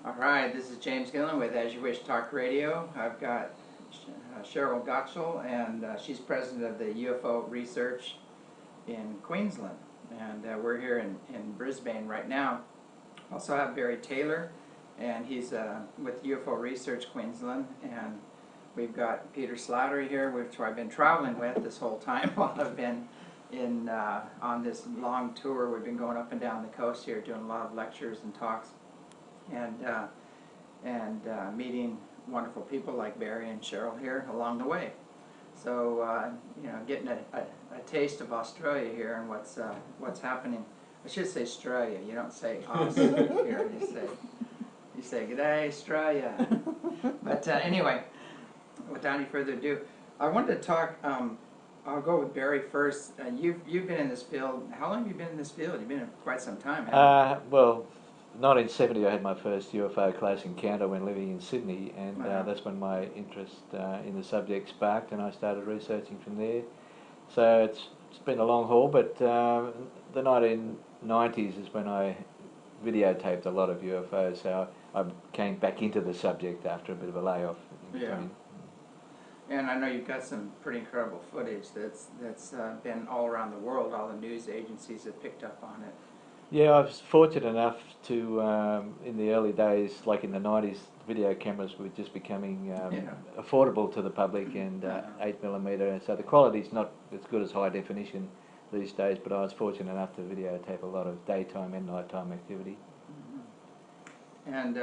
All right, this is James Gilliland with As You Wish Talk Radio. I've got Sheryl Gottschall, and she's president of the UFO Research in Queensland. And we're here in Brisbane right now. Also have Barry Taylor, and he's with UFO Research Queensland. And we've got Peter Slattery here, which I've been traveling with this whole time while I've been on this long tour. We've been going up and down the coast here, doing a lot of lectures and talks, and meeting wonderful people like Barry and Sheryl here along the way. So getting a taste of Australia here and what's happening. I should say Australia. You don't say Aus here. You say G'day Australia. But anyway, without any further ado, I wanted to talk. I'll go with Barry first. You've been in this field. How long have you been in this field? You've been in quite some time, haven't you? Well, 1970 I had my first UFO close encounter when living in Sydney, and Wow. that's when my interest in the subject sparked, and I started researching from there. So it's been a long haul, but the 1990s is when I videotaped a lot of UFOs, so I came back into the subject after a bit of a layoff in between. And I know you've got some pretty incredible footage that's been all around the world. All the news agencies have picked up on it. Yeah, I was fortunate enough to, in the early days, like in the 90s, video cameras were just becoming affordable to the public, and 8mm, so the quality's not as good as high definition these days, but I was fortunate enough to videotape a lot of daytime and nighttime activity. Mm-hmm. And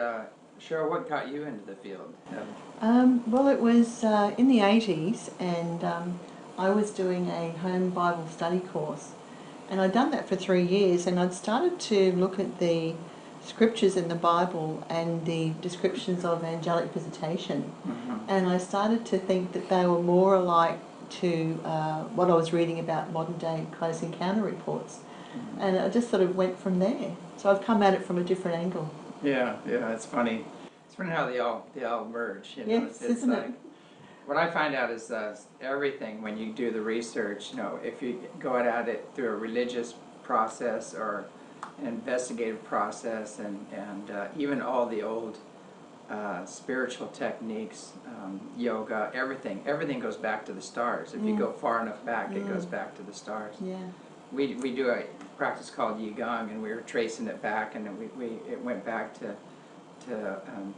Sheryl, what got you into the field? Well, it was in the 80s, and I was doing a home Bible study course, and I'd done that for 3 years, and I'd started to look at the scriptures in the Bible and the descriptions of angelic visitation, and I started to think that they were more alike to what I was reading about modern day close encounter reports, and I just sort of went from there. So I've come at it from a different angle. Yeah, it's funny. It's funny how they all merge. You know? Yes, it's isn't like, it? What I find out is everything when you do the research. If you go at it through a religious process or an investigative process, and even all the old spiritual techniques, yoga, everything goes back to the stars. If you go far enough back, it goes back to the stars. Yeah. We do a practice called Qigong, and we were tracing it back, and it went back to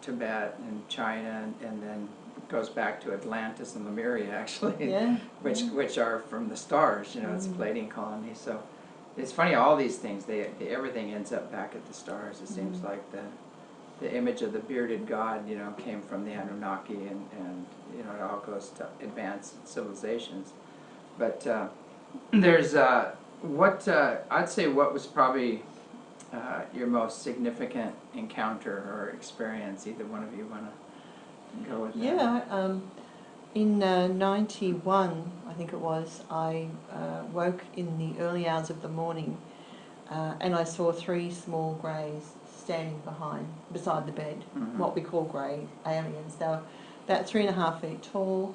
Tibet and China, and then goes back to Atlantis and Lemuria, actually, which are from the stars. It's a Palladian colony. So it's funny, all these things, everything ends up back at the stars. It seems like the image of the bearded god, came from the Anunnaki, and it all goes to advanced civilizations. But there's I'd say what was probably your most significant encounter or experience. Either one of you want to go with that? Yeah, in 91, I think it was, I woke in the early hours of the morning, and I saw 3 small greys standing beside the bed, what we call grey aliens. They were about 3.5 feet tall.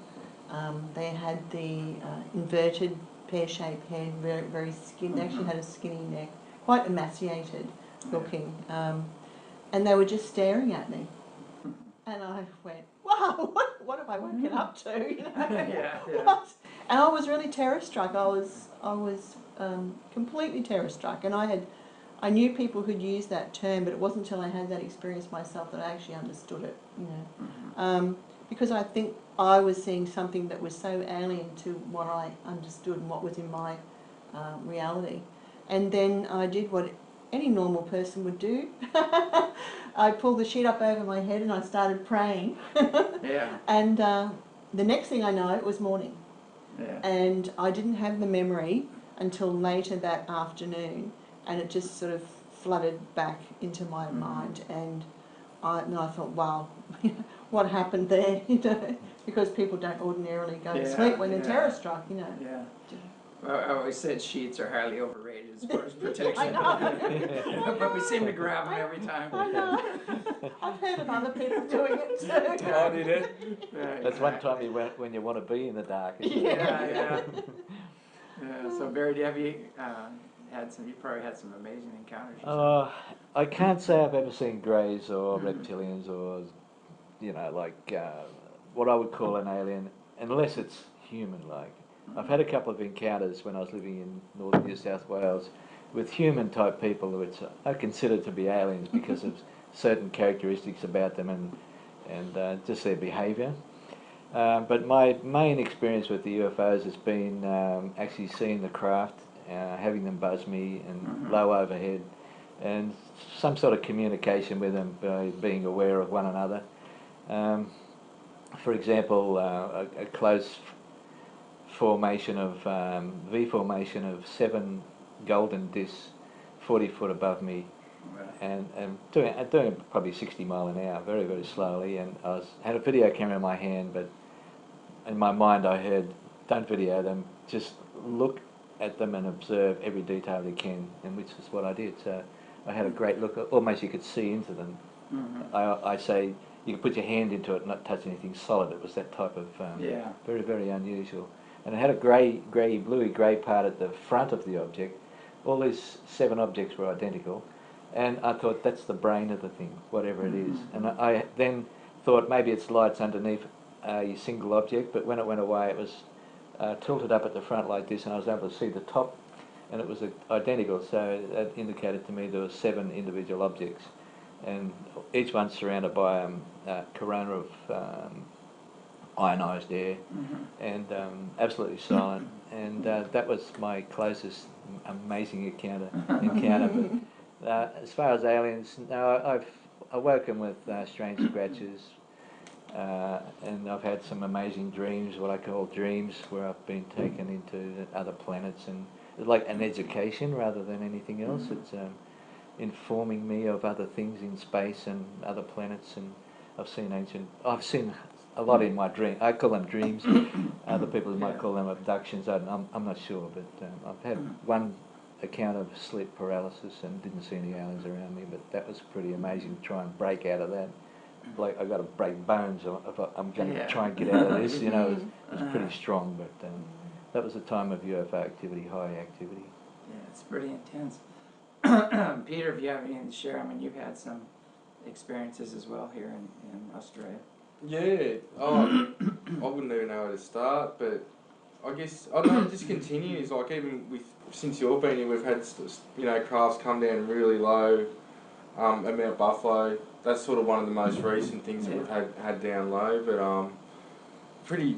They had the inverted pear-shaped head, very, very skinny. They actually had a skinny neck, quite emaciated looking, and they were just staring at me. And I went, wow, what have I woken up to? What? And I was really terror-struck. I was completely terror-struck, and I knew people who'd used that term, but it wasn't until I had that experience myself that I actually understood it. Because I think I was seeing something that was so alien to what I understood and what was in my reality. And then I did what any normal person would do. I pulled the sheet up over my head and I started praying. And the next thing I know, it was morning. And I didn't have the memory until later that afternoon, and it just sort of flooded back into my mind. And I thought, wow, what happened there? Because people don't ordinarily go to sleep when they're terror-struck, Well, I always said sheets are highly overrated as far as protection. I know. But we seem to grab them every time. I know. I've heard of other people doing it too. I did it. That's exactly. one time when you want to be in the dark. Isn't it? Yeah. So Barry, have you you probably had some amazing encounters. I can't say I've ever seen greys or reptilians or, like what I would call an alien, unless it's human-like. I've had a couple of encounters when I was living in northern New South Wales with human-type people, which I consider to be aliens because of certain characteristics about them and just their behaviour. But my main experience with the UFOs has been actually seeing the craft, having them buzz me and low overhead, and some sort of communication with them by being aware of one another. For example, a close formation of V formation of 7 golden discs 40 foot above me, and doing probably 60 mile an hour, very, very slowly, and had a video camera in my hand, but in my mind I heard, don't video them, just look at them and observe every detail you can, and which is what I did. So I had a great look, almost you could see into them. I say you could put your hand into it and not touch anything solid. It was that type of very, very unusual. And it had a bluey grey part at the front of the object. All these 7 objects were identical, and I thought that's the brain of the thing, whatever it is. And I then thought maybe it's lights underneath a single object, but when it went away it was tilted up at the front like this, and I was able to see the top, and it was identical, so that indicated to me there were 7 individual objects, and each one surrounded by a corona of ionised air, and absolutely silent, and that was my closest amazing encounter. But as far as aliens, no, I've awoken with strange scratches, and I've had some amazing dreams, what I call dreams, where I've been taken into other planets, and it's like an education rather than anything else. It's informing me of other things in space and other planets, and I've seen a lot in my dream. I call them dreams. Other people might call them abductions. I'm not sure, but I've had one account of sleep paralysis and didn't see any aliens around me, but that was pretty amazing to try and break out of that. Like I've got to break bones if I'm going to try and get out of this. It was pretty strong, but that was a time of UFO activity, high activity. Yeah, it's pretty intense. Peter, if you have anything to share, I mean, you've had some experiences as well here in Australia. Yeah, I wouldn't even know where to start, but I guess, I don't know, it just continues, like even since you've been here, we've had, crafts come down really low at Mount Buffalo. That's sort of one of the most recent things that we've had down low, but pretty,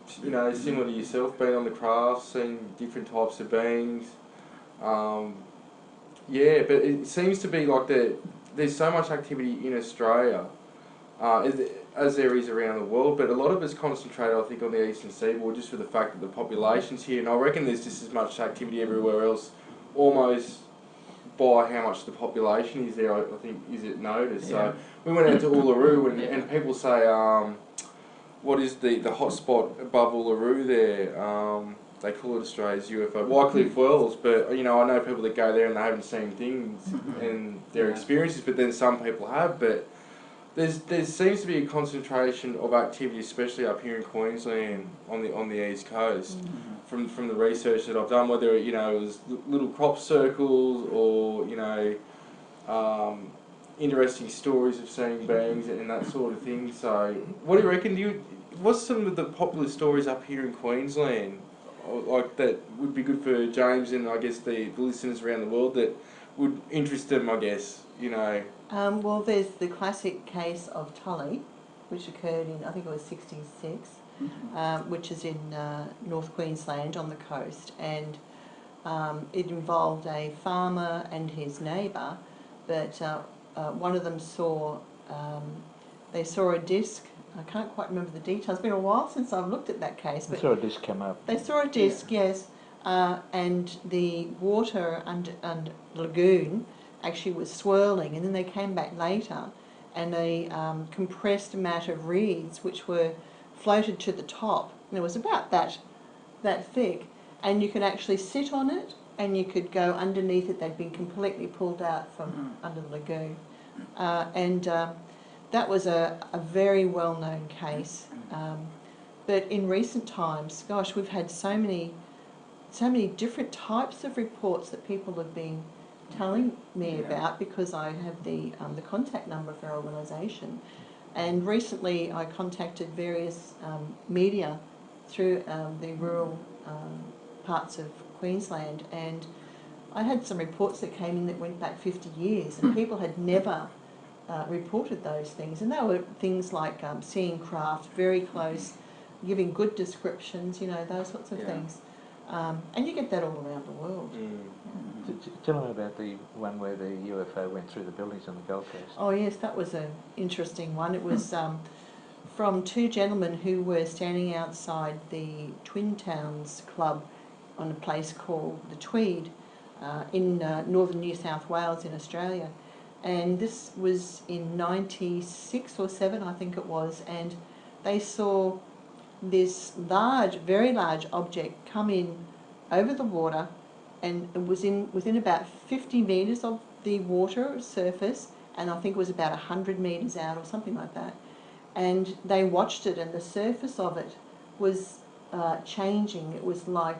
similar to yourself, being on the craft, seeing different types of beings. Yeah, but it seems to be like there's so much activity in Australia, as there is around the world, but a lot of it's concentrated, I think, on the eastern seaboard, just for the fact that the population's here, and I reckon there's just as much activity everywhere else, almost by how much the population is there, I think, is it noticed. So we went out to Uluru, and people say, what is the hot spot above Uluru there? They call it Australia's UFO, Wycliffe Wells, but I know people that go there and they haven't seen things and their experiences, but then some people have, but there seems to be a concentration of activity, especially up here in Queensland on the east coast, from the research that I've done, whether it was little crop circles or interesting stories of seeing beings and that sort of thing. So, what do you reckon? What's some of the popular stories up here in Queensland, like that would be good for James and I guess the listeners around the world that would interest them? I guess Well, there's the classic case of Tully, which occurred in, I think it was 66, which is in North Queensland on the coast, and it involved a farmer and his neighbour, but one of them they saw a disc. I can't quite remember the details. It's been a while since I've looked at that case. But I saw a disc come up. They saw a disc, yes, and the water under the lagoon actually was swirling, and then they came back later and they compressed a mat of reeds which were floated to the top, and it was about that thick, and you could actually sit on it and you could go underneath it. They'd been completely pulled out from under the lagoon, and that was a very well-known case, but in recent times, gosh, we've had so many so many different types of reports that people have been telling me about, because I have the contact number for our organisation. And recently I contacted various media through the rural parts of Queensland, and I had some reports that came in that went back 50 years, and people had never reported those things. And they were things like seeing craft very close, giving good descriptions, you know, those sorts of things. And you get that all around the world. Tell me about the one where the UFO went through the buildings on the Gold Coast. Oh yes, that was an interesting one. It was from two gentlemen who were standing outside the Twin Towns Club on a place called the Tweed in northern New South Wales in Australia. And this was in 96 or 7, I think it was, and they saw this large, very large object come in over the water, and it was within about 50 metres of the water surface, and I think it was about 100 metres out or something like that. And they watched it, and the surface of it was changing. It was like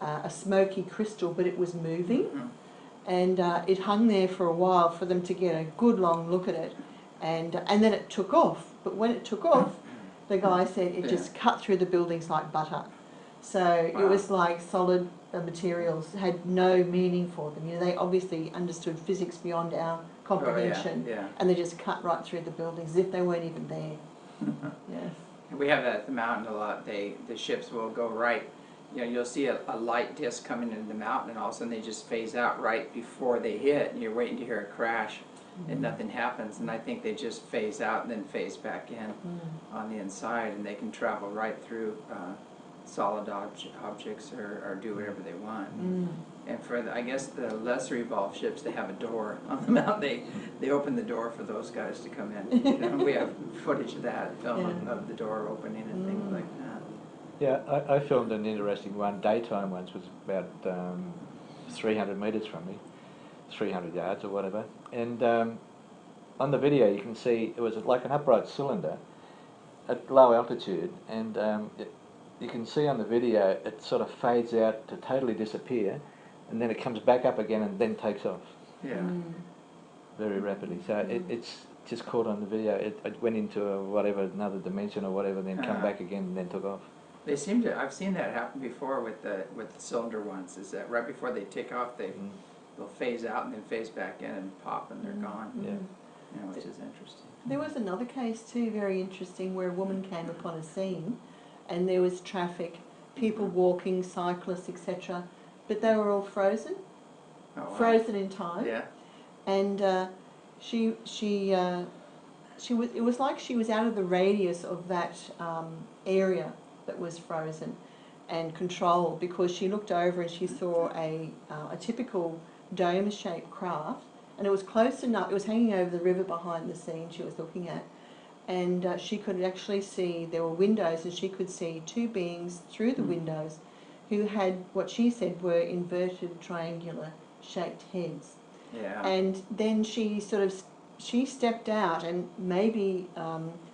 a smoky crystal, but it was moving. And it hung there for a while for them to get a good long look at it, and then it took off. But when it took off, the guy said it just cut through the buildings like butter. So it was like solid materials, had no meaning for them. You know, they obviously understood physics beyond our comprehension, and they just cut right through the buildings as if they weren't even there. We have that at the mountain a lot. The ships will go right. You know, you'll see a light disc coming into the mountain, and all of a sudden they just phase out right before they hit, and you're waiting to hear a crash, and nothing happens. And I think they just phase out and then phase back in on the inside, and they can travel right through solid objects or do whatever they want. And for I guess the lesser evolved ships, they have a door on the mountain. They open the door for those guys to come in. You know, we have footage of that, film of the door opening and things like that. Yeah, I filmed an interesting one, daytime once, was about 300 metres from me, 300 yards or whatever. And on the video you can see it was like an upright cylinder at low altitude, and you can see on the video it sort of fades out to totally disappear, and then it comes back up again and then takes off. Very rapidly. So it's just caught on the video. It went into another dimension or whatever, then come back again and then took off. They seem to. I've seen that happen before with the cylinder ones. Is that right before they take off, they'll phase out and then phase back in and pop, and they're gone. You know, which is interesting. There was another case too, very interesting, where a woman came upon a scene, and there was traffic, people walking, cyclists, etc., but they were all frozen, frozen in time. And she was. It was like she was out of the radius of that area that was frozen and controlled, because she looked over and she saw a typical dome-shaped craft, and it was close enough. It was hanging over the river behind the scene she was looking at, and she could actually see there were windows, and she could see two beings through the windows who had what she said were inverted triangular shaped heads. And then she stepped out, and maybe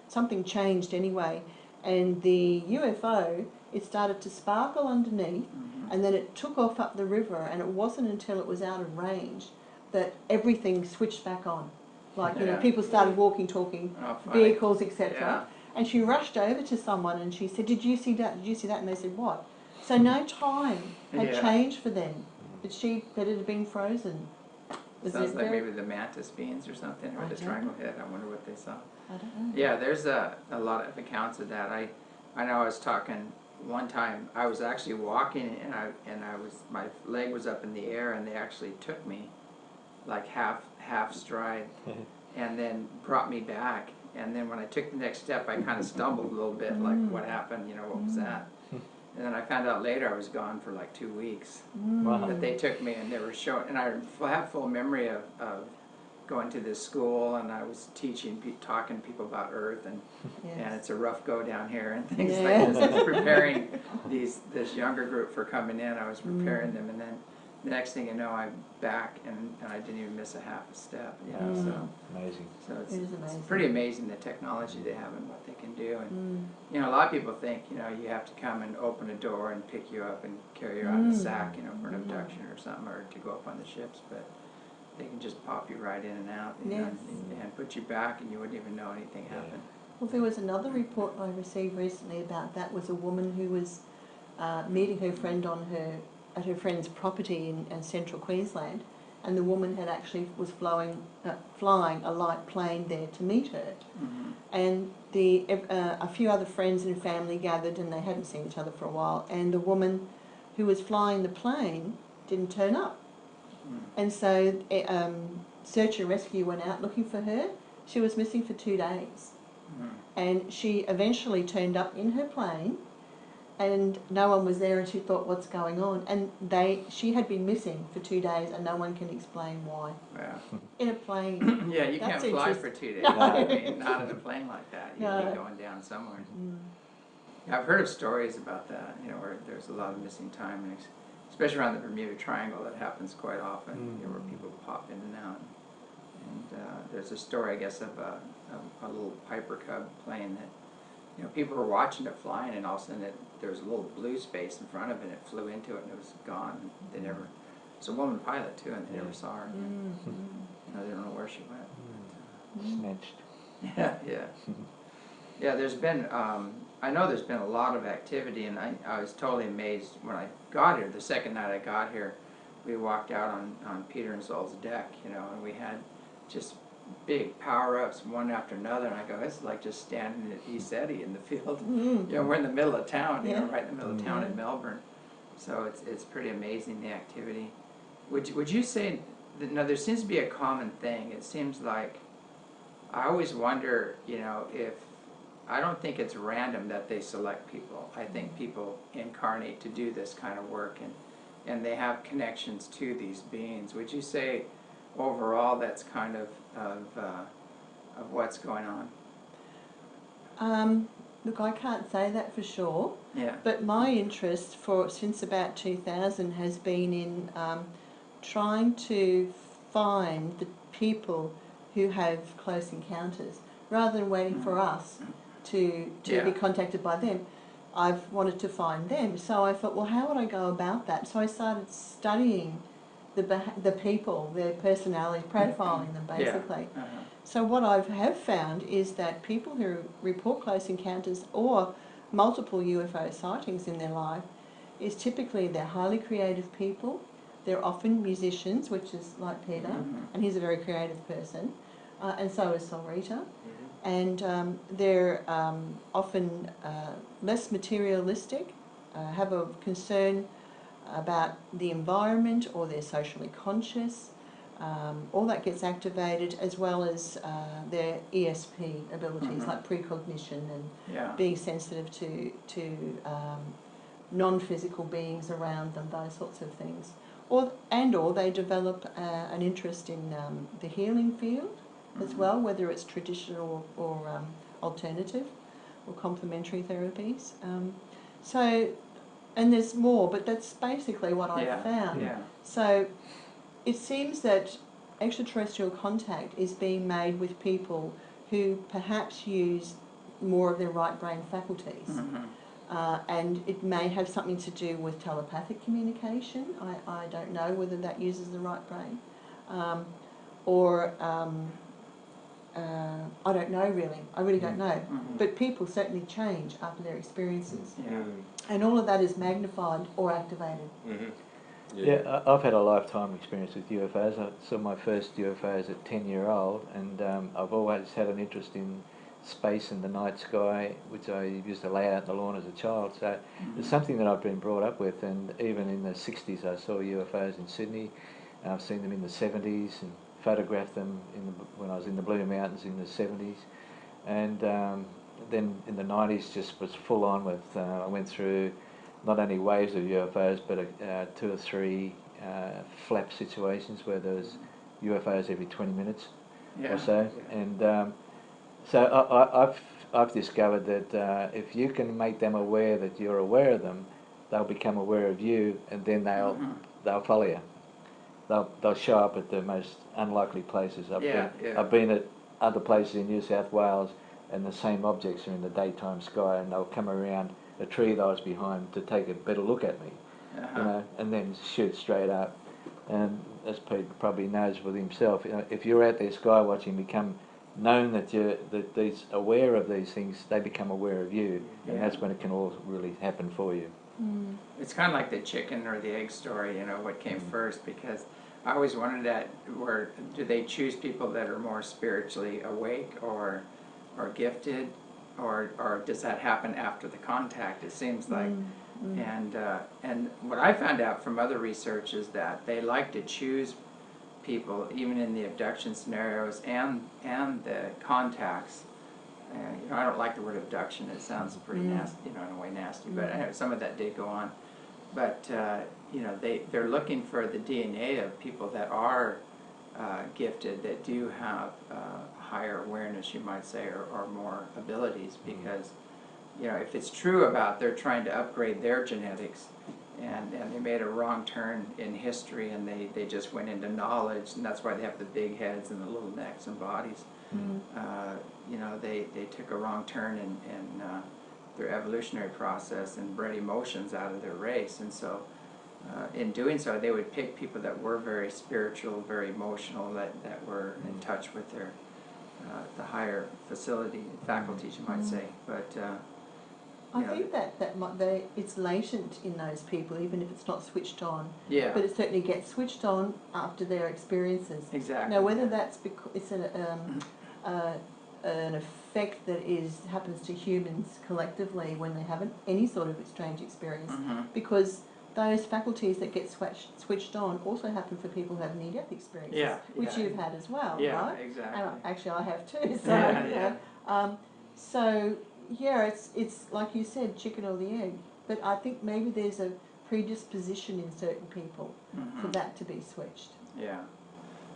something changed anyway, and the UFO, it started to sparkle underneath, and then it took off up the river, and it wasn't until it was out of range that everything switched back on. Like, you know, people started walking, talking, vehicles, etc. And she rushed over to someone and she said, "Did you see that? Did you see that?" And they said, "What?" So no time had changed for them, but it had been frozen. Sounds like maybe the mantis beings or something, or the triangle head. I wonder what they saw. I don't know. Yeah, there's a lot of accounts of that. I know I was talking one time. I was actually walking, and my leg was up in the air, and they actually took me like half stride, and then brought me back. And then when I took the next step, I kind of stumbled a little bit, like, what happened? You know, what was that? And then I found out later I was gone for like 2 weeks. That they took me, and they were showing, and I have full memory of going to this school, and I was talking to people about Earth, and it's a rough go down here and things like this. I was preparing this younger group for coming in. I was preparing them, and then the next thing you know, I'm back, and I didn't even miss a half a step. You know, so Amazing. so It is amazing. it's pretty amazing the technology they have and what they can do. And Mm. you know, a lot of people think, you know, you have to come and open a door and pick you up and carry you out in a sack, you know, for an abduction or something, or to go up on the ships, but they can just pop you right in and out, you know, Yes. and put you back, and you wouldn't even know anything happened. Well, there was another report I received recently about that. Was a woman who was meeting her friend at her friend's property in central Queensland, and the woman had actually was flying a light plane there to meet her. Mm-hmm. And a few other friends and family gathered, and they hadn't seen each other for a while, and the woman who was flying the plane didn't turn up. And so search and rescue went out looking for her. She was missing for 2 days. And she eventually turned up in her plane, and no one was there, and she thought, what's going on? And she had been missing for 2 days, and no one can explain why. Yeah. In a plane. Yeah, you can't That's fly interesting. for 2 days. No. I mean, not in a plane like that. You'd No. be going down somewhere. Mm. Yeah, I've heard of stories about that, you know, where there's a lot of missing time, and especially around the Bermuda Triangle. That happens quite often, you know, where people pop in and out. And there's a story, I guess, of a little Piper Cub plane that, you know, people were watching it flying, and all of a sudden there was a little blue space in front of it, and it flew into it, and it was gone. And they never. It's a woman pilot too, and they never saw her again. You know, they don't know where she went. Snatched. Yeah, yeah. Yeah, there's been, I know there's been a lot of activity, and I was totally amazed when I got here. The second night I got here, we walked out on Peter and Zoll's deck, you know, and we had just big power-ups one after another, and I go, this is like just standing at Eceti in the field. You know, we're in the middle of town, you know, right in the middle of town in Melbourne. So it's pretty amazing, the activity. Would you say, that, no, there seems to be a common thing. It seems like, I always wonder, you know, I don't think it's random that they select people. I think people incarnate to do this kind of work, and they have connections to these beings. Would you say overall that's kind of what's going on? Look, I can't say that for sure. Yeah. But my interest since about 2000 has been in trying to find the people who have close encounters, rather than waiting for us to be contacted by them. I've wanted to find them, so I thought, well, how would I go about that? So I started studying the people, their personalities, profiling them basically. Yeah. So what I have found is that people who report close encounters or multiple UFO sightings in their life is typically they're highly creative people. They're often musicians, which is like Peter, and he's a very creative person, and so is Solrita. And they're often less materialistic, have a concern about the environment, or they're socially conscious. All that gets activated, as well as their ESP abilities, like precognition and being sensitive to non-physical beings around them, those sorts of things. Or they develop an interest in the healing field as well, whether it's traditional or alternative or complementary therapies. And there's more, but that's basically what I've found. Yeah. So it seems that extraterrestrial contact is being made with people who perhaps use more of their right brain faculties. And it may have something to do with telepathic communication. I don't know whether that uses the right brain. I don't know really. I really don't know. But people certainly change after their experiences. And all of that is magnified or activated. Yeah, I've had a lifetime experience with UFOs. I saw my first UFOs at 10-year-old, and I've always had an interest in space and the night sky, which I used to lay out in the lawn as a child. So it's something that I've been brought up with, and even in the 60s I saw UFOs in Sydney. I've seen them in the 70s and photographed them when I was in the Blue Mountains in the 70s. And then in the 90s just was full on with, I went through not only waves of UFOs, but 2 or 3 flap situations where there was UFOs every 20 minutes or so. And so I've discovered that if you can make them aware that you're aware of them, they'll become aware of you, and then they'll follow you. they'll show up at the most unlikely places. I've been at other places in New South Wales, and the same objects are in the daytime sky, and they'll come around a tree that I was behind to take a better look at me, you know, and then shoot straight up. And as Pete probably knows with himself, you know, if you're out there sky watching, become known that these aware of these things, they become aware of you, and that's when it can all really happen for you. It's kind of like the chicken or the egg story, you know, what came first, because I always wondered that, where do they choose people that are more spiritually awake or gifted, or does that happen after the contact? It seems like, and what I found out from other research is that they like to choose people, even in the abduction scenarios and the contacts. You know, I don't like the word abduction. It sounds pretty nasty, you know, in a way nasty. But some of that did go on. But you know, they're looking for the DNA of people that are gifted, that do have higher awareness, you might say, or more abilities. Because you know, if it's true about they're trying to upgrade their genetics, and they made a wrong turn in history, and they just went into knowledge, and that's why they have the big heads and the little necks and bodies. You know, they took a wrong turn in their evolutionary process and bred emotions out of their race, and so in doing so, they would pick people that were very spiritual, very emotional, that were in touch with their the higher faculties, you might say. But I think that it's latent in those people, even if it's not switched on. Yeah. But it certainly gets switched on after their experiences. Exactly. Now, whether that's because it's an effect that happens to humans collectively when they have any sort of strange experience, because those faculties that get switched on also happen for people who have near-death experiences, which you've had as well, right? Exactly. And actually, I have too. So, so yeah, it's like you said, chicken or the egg. But I think maybe there's a predisposition in certain people for that to be switched. Yeah.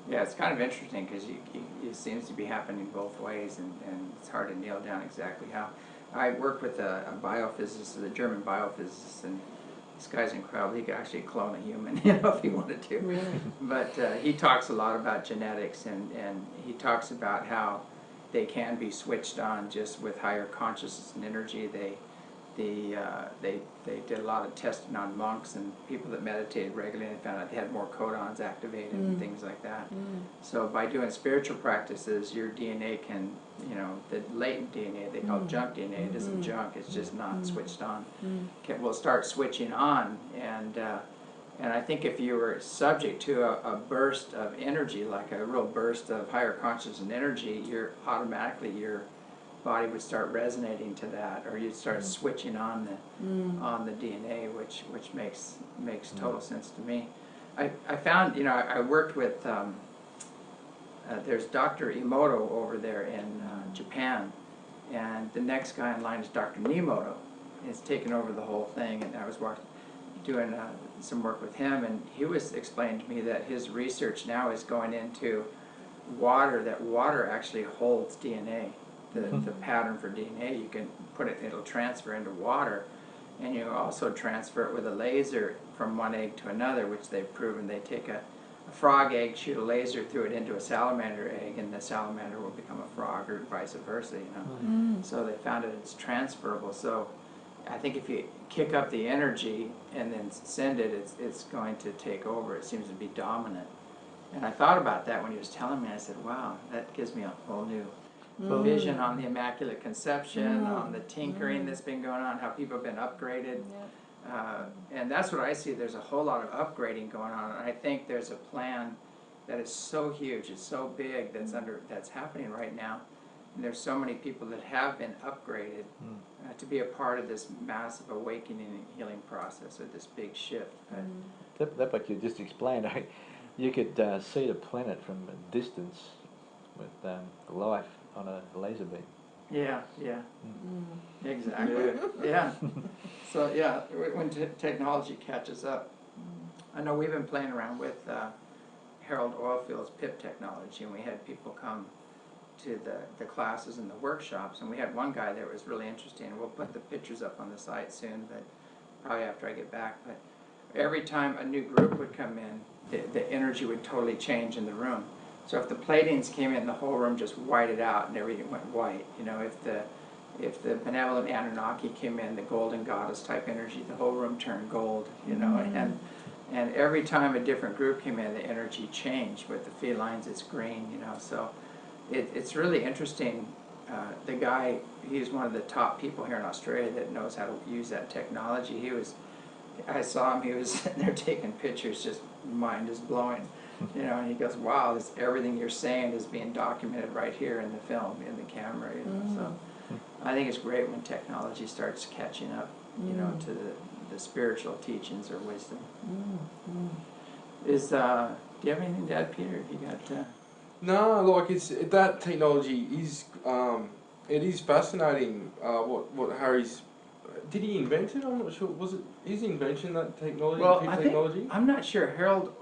Yeah, it's kind of interesting because it seems to be happening both ways, and it's hard to nail down exactly how. I worked with a biophysicist, a German biophysicist, and this guy's incredible. He could actually clone a human, you know, if he wanted to. Really? But he talks a lot about genetics, and he talks about how they can be switched on just with higher consciousness and energy. They did a lot of testing on monks and people that meditated regularly, and found out they had more codons activated and things like that. So by doing spiritual practices, your DNA can, you know, the latent DNA, they call it junk DNA, it isn't junk, it's just not switched on, will start switching on. And I think if you were subject to a burst of energy, like a real burst of higher consciousness and energy, your body would start resonating to that, or you'd start switching on the DNA, which makes total sense to me. I found, you know, I worked with there's Dr. Emoto over there in Japan, and the next guy in line is Dr. Nemoto. He's taken over the whole thing, and I was doing some work with him, and he was explaining to me that his research now is going into water, that water actually holds DNA. The pattern for DNA, you can put it, it'll transfer into water, and you also transfer it with a laser from one egg to another, which they've proven. They take a frog egg, shoot a laser through it into a salamander egg, and the salamander will become a frog, or vice versa, you know. So they found that it's transferable. So I think if you kick up the energy and then send it, it's going to take over. It seems to be dominant. And I thought about that when he was telling me. I said, wow, that gives me a whole new vision on the Immaculate Conception, on the tinkering that's been going on, how people have been upgraded. And that's what I see. There's a whole lot of upgrading going on, and I think there's a plan that is so huge, it's so big, that's happening right now. And there's so many people that have been upgraded to be a part of this massive awakening and healing process, or this big shift. That like you just explained, you could see the planet from a distance with life on a laser beam. Yeah, exactly. Yeah. So yeah, when technology catches up. I know we've been playing around with Harold Oilfield's PIP technology, and we had people come to the classes and the workshops, and we had one guy that was really interesting, and we'll put the pictures up on the site soon, but probably after I get back. But every time a new group would come in, the energy would totally change in the room. So if the Pleiadians came in, the whole room just whited out and everything went white. You know, if the benevolent Anunnaki came in, the golden goddess type energy, the whole room turned gold. You know, and every time a different group came in, the energy changed. With the felines, it's green. You know, so it's really interesting. The guy, he's one of the top people here in Australia that knows how to use that technology. I saw him, he was sitting there taking pictures, just mind is blowing, you know, and he goes, wow, everything you're saying is being documented right here in the film, in the camera, you know, so I think it's great when technology starts catching up, you know, to the spiritual teachings or wisdom. Do you have anything to add, Peter? You got, No, like that technology is, it is fascinating, what Harry's, did he invent it? I'm not sure. Was it his invention, that technology? well, technology? I'm not sure. Harold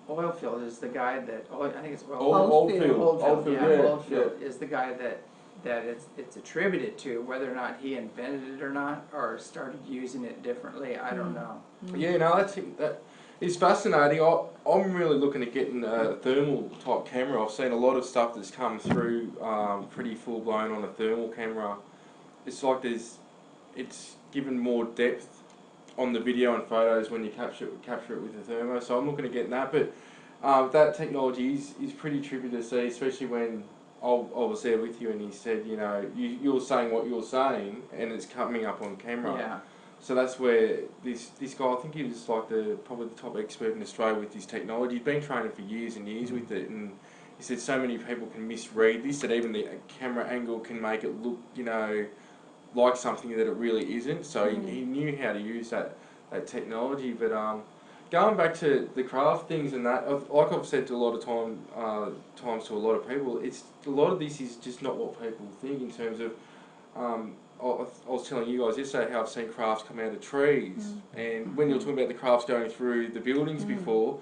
Oilfield is the guy that, I think it's Oldfield. Oldfield is the guy that it's attributed to. Whether or not he invented it or not, or started using it differently, I don't know. Yeah, no, that is fascinating. I'm really looking at getting a thermal type camera. I've seen a lot of stuff that's come through pretty full blown on a thermal camera. It's like it's given more depth on the video and photos when you capture it with the thermo. So I'm looking at getting that, but that technology is pretty trippy to see, especially when I was there with you and he said, you know, you're saying what you're saying and it's coming up on camera. Yeah. So that's where this guy, I think he was like probably the top expert in Australia with this technology. He's been training for years and years with it, and he said so many people can misread this, that even the camera angle can make it look, you know, like something that it really isn't. So he knew how to use that technology. But going back to the craft things and that, like I've said to a lot of times to a lot of people, a lot of this is just not what people think in terms of. I was telling you guys yesterday how I've seen crafts come out of trees, and when you're talking about the crafts going through the buildings before,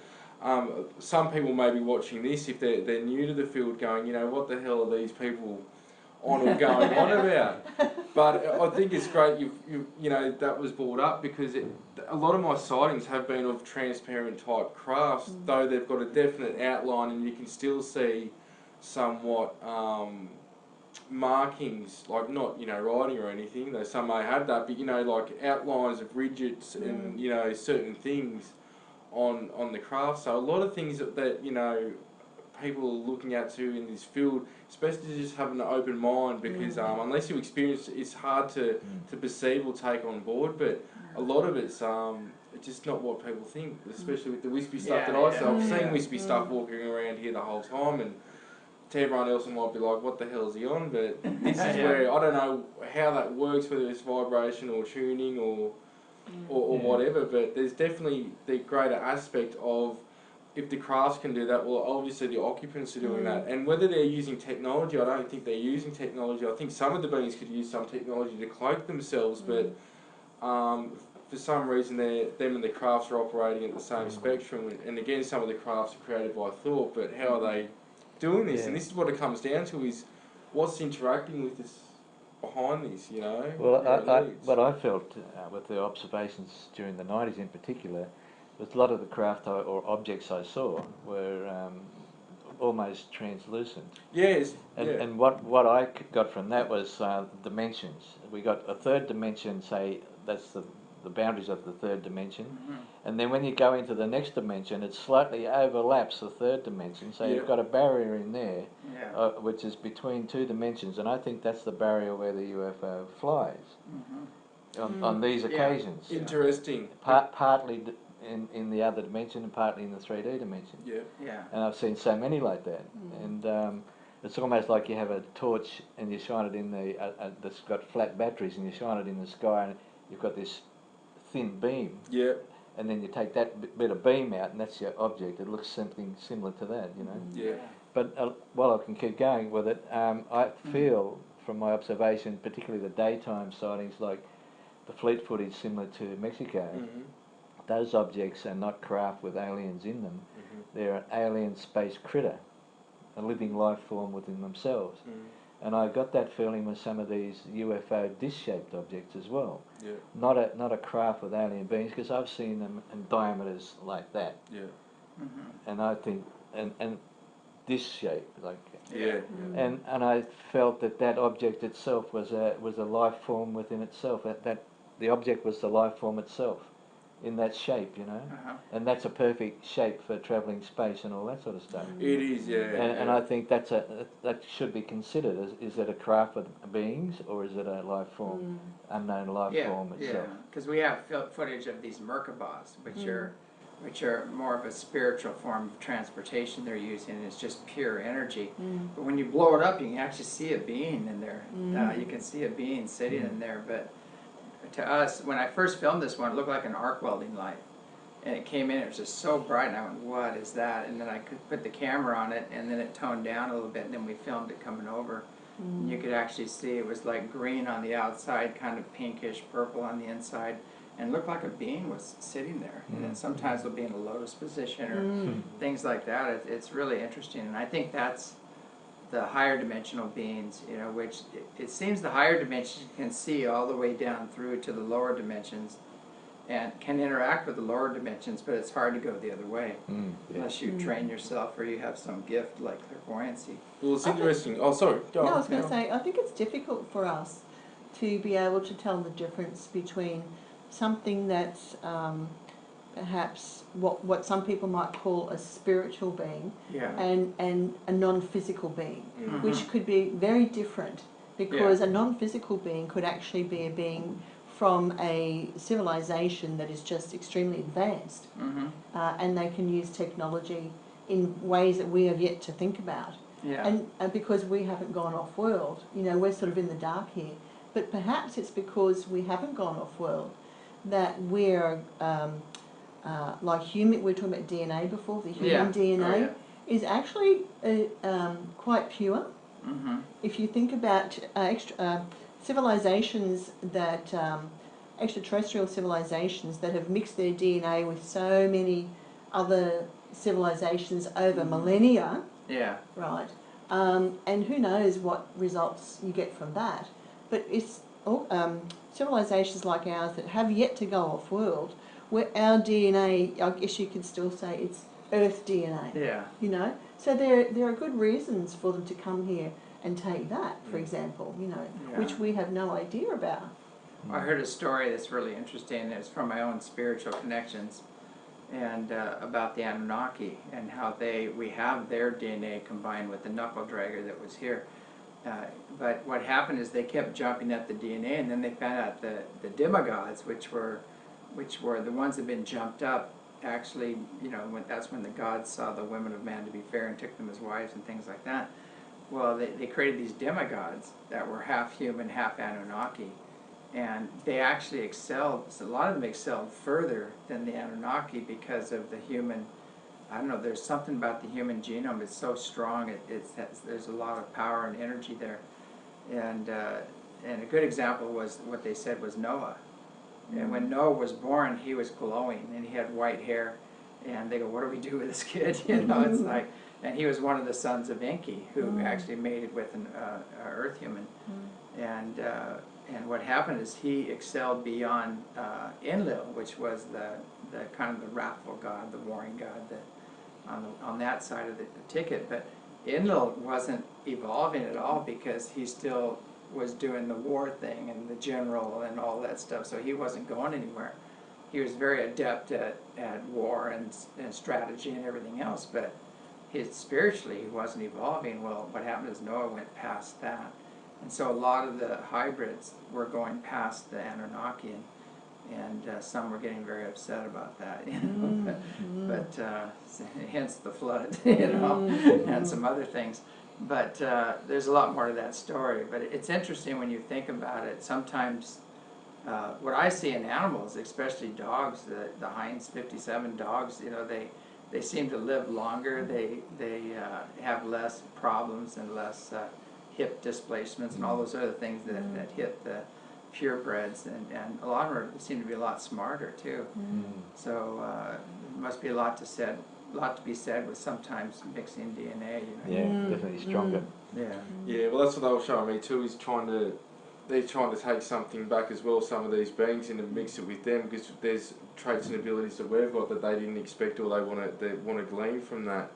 some people may be watching this if they're new to the field, going, you know, what the hell are these people on or going on about? But I think it's great you know that was brought up, because a lot of my sightings have been of transparent type crafts, though they've got a definite outline and you can still see somewhat markings, like not, you know, writing or anything, though some may have that, but you know, like outlines of ridges and, you know, certain things on the craft. So a lot of things that you know people are looking at too in this field, especially just having an open mind, because unless you experience it, it's hard to perceive or take on board. But a lot of it's just not what people think, especially with the wispy stuff that I see. I've seen wispy stuff walking around here the whole time, and to everyone else it might be like, what the hell is he on? But this is where I don't know how that works, whether it's vibration or tuning or whatever, but there's definitely the greater aspect of, if the crafts can do that, well, obviously the occupants are doing that. And whether they're using technology, I don't think they're using technology. I think some of the beings could use some technology to cloak themselves, but for some reason them and the crafts are operating at the same spectrum. And again, some of the crafts are created by thought, but how are they doing this? And this is what it comes down to, is what's interacting with this behind this, you know? Well, what I felt with the observations during the 90s in particular, was a lot of the craft or objects I saw were almost translucent. Yes. And what I got from that was dimensions. We got a third dimension, say, that's the boundaries of the third dimension. And then when you go into the next dimension, it slightly overlaps the third dimension. So you've got a barrier in there, which is between two dimensions. And I think that's the barrier where the UFO flies on these occasions. Interesting. Partly in the other dimension and partly in the 3D dimension. And I've seen so many like that. And it's almost like you have a torch and you shine it in that's got flat batteries, and you shine it in the sky, and you've got this thin beam. And then you take that bit of beam out, and that's your object. It looks something similar to that, you know. But while I can keep going with it, I feel from my observation, particularly the daytime sightings, like the fleet footage similar to Mexico, those objects are not craft with aliens in them. They're an alien space critter, a living life form within themselves. And I got that feeling with some of these UFO disc-shaped objects as well. Yeah. Not a craft with alien beings, because I've seen them in diameters like that. Yeah. And I think, and this shape, like, Yeah. and I felt that object itself was a life form within itself. That the object was the life form itself, in that shape, you know. And that's a perfect shape for travelling space and all that sort of stuff. It is, yeah. And I think that should be considered. Is it a craft with beings, or is it a life form, unknown life form itself? Yeah, because we have footage of these Merkabahs, which are more of a spiritual form of transportation they're using. It's just pure energy. But when you blow it up, you can actually see a being in there. You can see a being sitting in there. But to us, when I first filmed this one, it looked like an arc welding light. And it came in, it was just so bright, and I went, what is that? And then I could put the camera on it, and then it toned down a little bit, and then we filmed it coming over. And you could actually see it was like green on the outside, kind of pinkish purple on the inside, and it looked like a being was sitting there. And then sometimes it'll be in a lotus position or things like that. It's really interesting, and I think that's the higher dimensional beings, you know, which it seems the higher dimensions can see all the way down through to the lower dimensions, and can interact with the lower dimensions, but it's hard to go the other way unless you train yourself or you have some gift like clairvoyancy. Well, it's interesting. Oh, sorry. Go on. No, I was going to say, I think it's difficult for us to be able to tell the difference between something that's perhaps what some people might call a spiritual being and a non-physical being, which could be very different, because a non-physical being could actually be a being from a civilization that is just extremely advanced, and they can use technology in ways that we have yet to think about. And because we haven't gone off-world, you know, we're sort of in the dark here. But perhaps it's because we haven't gone off-world that we're, like human, we were talking about DNA before, the human DNA is actually quite pure. If you think about civilizations that, extraterrestrial civilizations that have mixed their DNA with so many other civilizations over millennia, right? And who knows what results you get from that. But it's civilizations like ours that have yet to go off-world, where our DNA, I guess you could still say it's Earth DNA. You know? So there are good reasons for them to come here and take that, for example, you know, which we have no idea about. I heard a story that's really interesting. It's from my own spiritual connections, and about the Anunnaki and how we have their DNA combined with the knuckle dragger that was here. But what happened is they kept jumping at the DNA, and then they found out the demigods, which were the ones that had been jumped up. Actually, you know, that's when the gods saw the women of man to be fair and took them as wives and things like that. Well, they created these demigods that were half human, half Anunnaki, and they actually excelled. So a lot of them excelled further than the Anunnaki because of the human. I don't know. There's something about the human genome. It's so strong. There's a lot of power and energy there, and a good example was what they said was Noah. And when Noah was born, he was glowing and he had white hair, and they go, "What do we do with this kid?" You know, it's like. And he was one of the sons of Enki, who actually mated with an Earth human. And what happened is he excelled beyond Enlil, which was the kind of the wrathful god, the warring god, on that side of the ticket. But Enlil wasn't evolving at all because he still was doing the war thing and the general and all that stuff. So he wasn't going anywhere. He was very adept at war and strategy and everything else, but spiritually he wasn't evolving. Well, what happened is Noah went past that, and so a lot of the hybrids were going past the Anunnaki, and some were getting very upset about that, you know. But hence the flood, you know, and some other things. But there's a lot more to that story. But it's interesting when you think about it. Sometimes what I see in animals, especially dogs, the Heinz 57 dogs, you know, they seem to live longer. They have less problems and less hip displacements and all those other things that hit the purebreds, and a lot of them seem to be a lot smarter too. So there must be a lot to be said with sometimes mixing DNA. You know? Yeah, definitely stronger. Yeah. Yeah, well, that's what they were showing me too. They're trying to take something back as well. Some of these beings and mix it with them because there's traits and abilities that we've got that they didn't expect or they want to glean from that